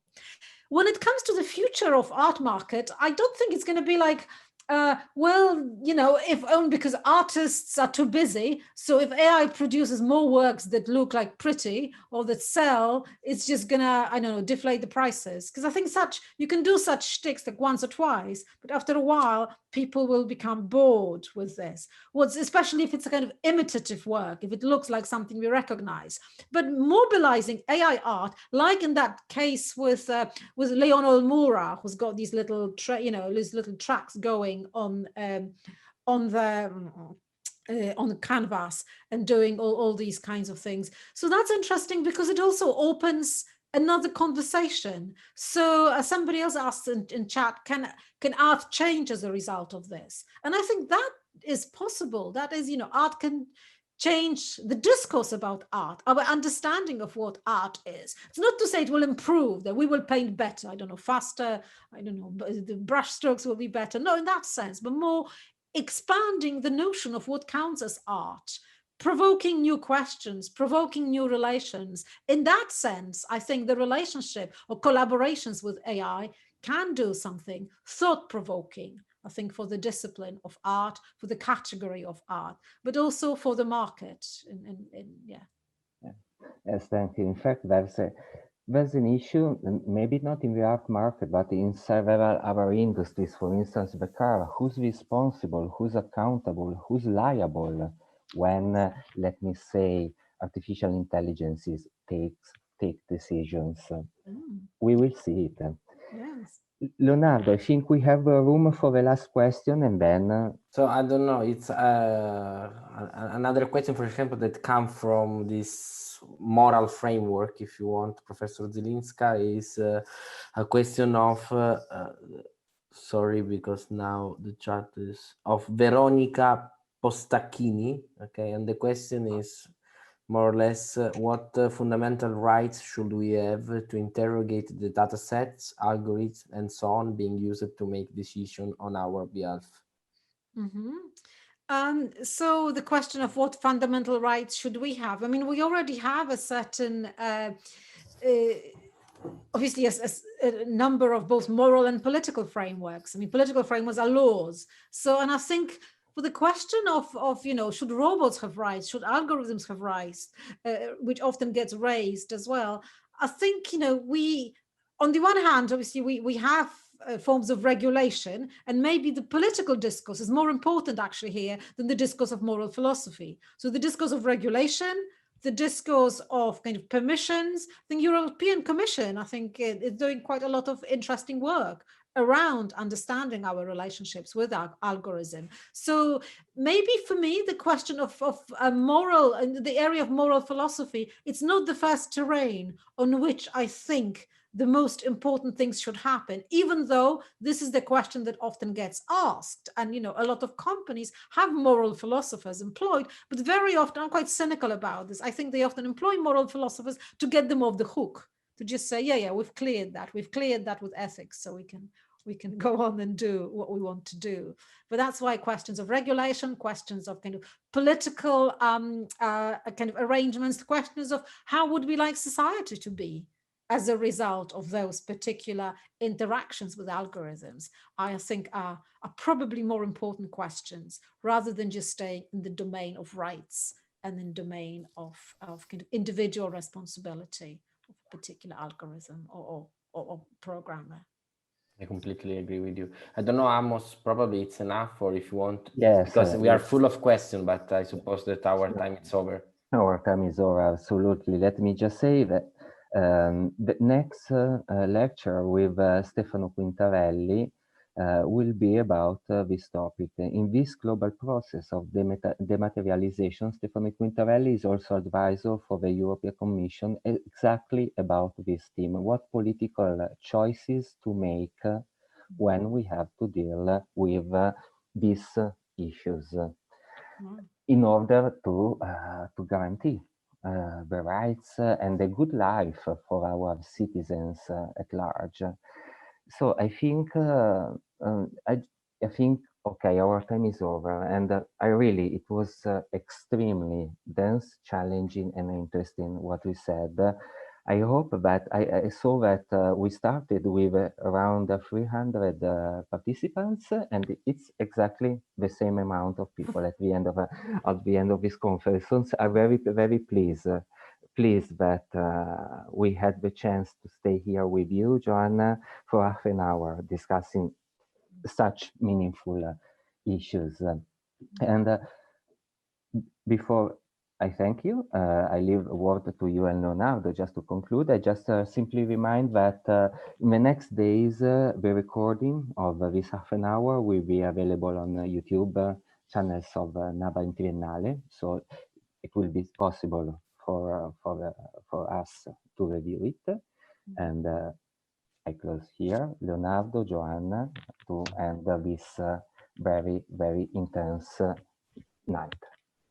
When it comes to the future of art market, I don't think it's going to be like, if only because artists are too busy. So if AI produces more works that look like pretty or that sell, it's just gonna, I don't know, deflate the prices. Because I think you can do such shticks like once or twice, but after a while, people will become bored with this. Especially if it's a kind of imitative work, if it looks like something we recognize. But mobilizing AI art, like in that case with Leo Nelmora, who's got these little tracks going on the canvas and doing all these kinds of things. So that's interesting because it also opens another conversation. So somebody else asked in chat, can art change as a result of this? And I think that is possible. That is, art can change the discourse about art, our understanding of what art is. It's not to say it will improve, that we will paint better, I don't know, faster, I don't know, the brush strokes will be better. No, in that sense, but more expanding the notion of what counts as art, provoking new questions, provoking new relations. In that sense, I think the relationship or collaborations with AI can do something thought-provoking, I think, for the discipline of art, for the category of art, but also for the market. Yes, thank you. In fact, there's an issue, maybe not in the art market, but in several other industries. For instance, the car, who's responsible, who's accountable, who's liable when, let me say, artificial intelligences take decisions. We will see it. Yes. Leonardo, I think we have room for the last question and then... So I don't know, it's another question, for example, that comes from this moral framework, if you want, Professor Zylinska, is a question of, sorry, because now the chat is, of Veronica Postacchini, okay, and the question is, more or less, what fundamental rights should we have to interrogate the data sets, algorithms, and so on being used to make decisions on our behalf? So the question of what fundamental rights should we have? I mean, we already have a certain, obviously, a number of both moral and political frameworks. I mean, political frameworks are laws. So, and I think for the question of should robots have rights, should algorithms have rights, which often gets raised as well. I think, we, on the one hand, obviously, we have forms of regulation, and maybe the political discourse is more important actually here than the discourse of moral philosophy. So the discourse of regulation, the discourse of kind of permissions, the European Commission, I think, is doing quite a lot of interesting work around understanding our relationships with our algorithm. So maybe for me, the question of moral, in the area of moral philosophy, it's not the first terrain on which I think the most important things should happen, even though this is the question that often gets asked. And, you know, a lot of companies have moral philosophers employed, but very often, I'm quite cynical about this, I think they often employ moral philosophers to get them off the hook, to just say, yeah, we've cleared that with ethics, so we can go on and do what we want to do. But that's why questions of regulation, questions of kind of political kind of arrangements, questions of how would we like society to be as a result of those particular interactions with algorithms, I think are probably more important questions, rather than just staying in the domain of rights and in the domain of kind of individual responsibility of a particular algorithm or programmer. I completely agree with you. I don't know, Amos, probably it's enough, or if you want, Yes, because we are full of questions, but I suppose that our time is over. Our time is over, absolutely. Let me just say that the next lecture with Stefano Quintarelli will be about this topic. In this global process of dematerialization, Stefano Quintarelli is also advisor for the European Commission exactly about this theme. What political choices to make when we have to deal with these issues in order to guarantee the rights and a good life for our citizens at large. So I think I think okay, our time is over, and it was extremely dense, challenging, and interesting what we said. I hope that I saw that we started with around 300 participants, and it's exactly the same amount of people at the end of this conference. So I'm very pleased that we had the chance to stay here with you, Joanna, for half an hour discussing such meaningful issues. And before I thank you, I leave a word to you and Leonardo just to conclude. I just simply remind that in the next days, the recording of this half an hour will be available on YouTube channels of NABA and Triennale. So it will be possible for us to review it. And I close here, Leonardo, Joanna, to end this very intense night.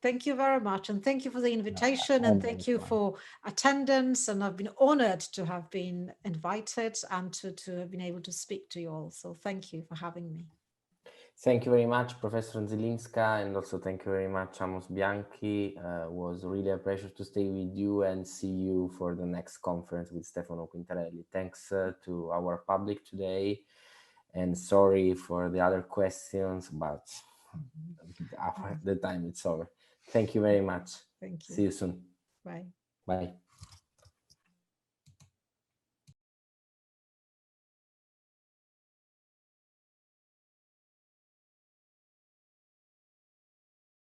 Thank you very much, and thank you for the invitation, and thank you for attendance. And I've been honored to have been invited and to have been able to speak to you all. So thank you for having me. Thank you very much, Professor Zylinska, and also thank you very much, Amos Bianchi. It was really a pleasure to stay with you and see you for the next conference with Stefano Quintarelli. Thanks to our public today, and sorry for the other questions, but the time it's over. Thank you very much. Thank you. See you soon. Bye. Bye.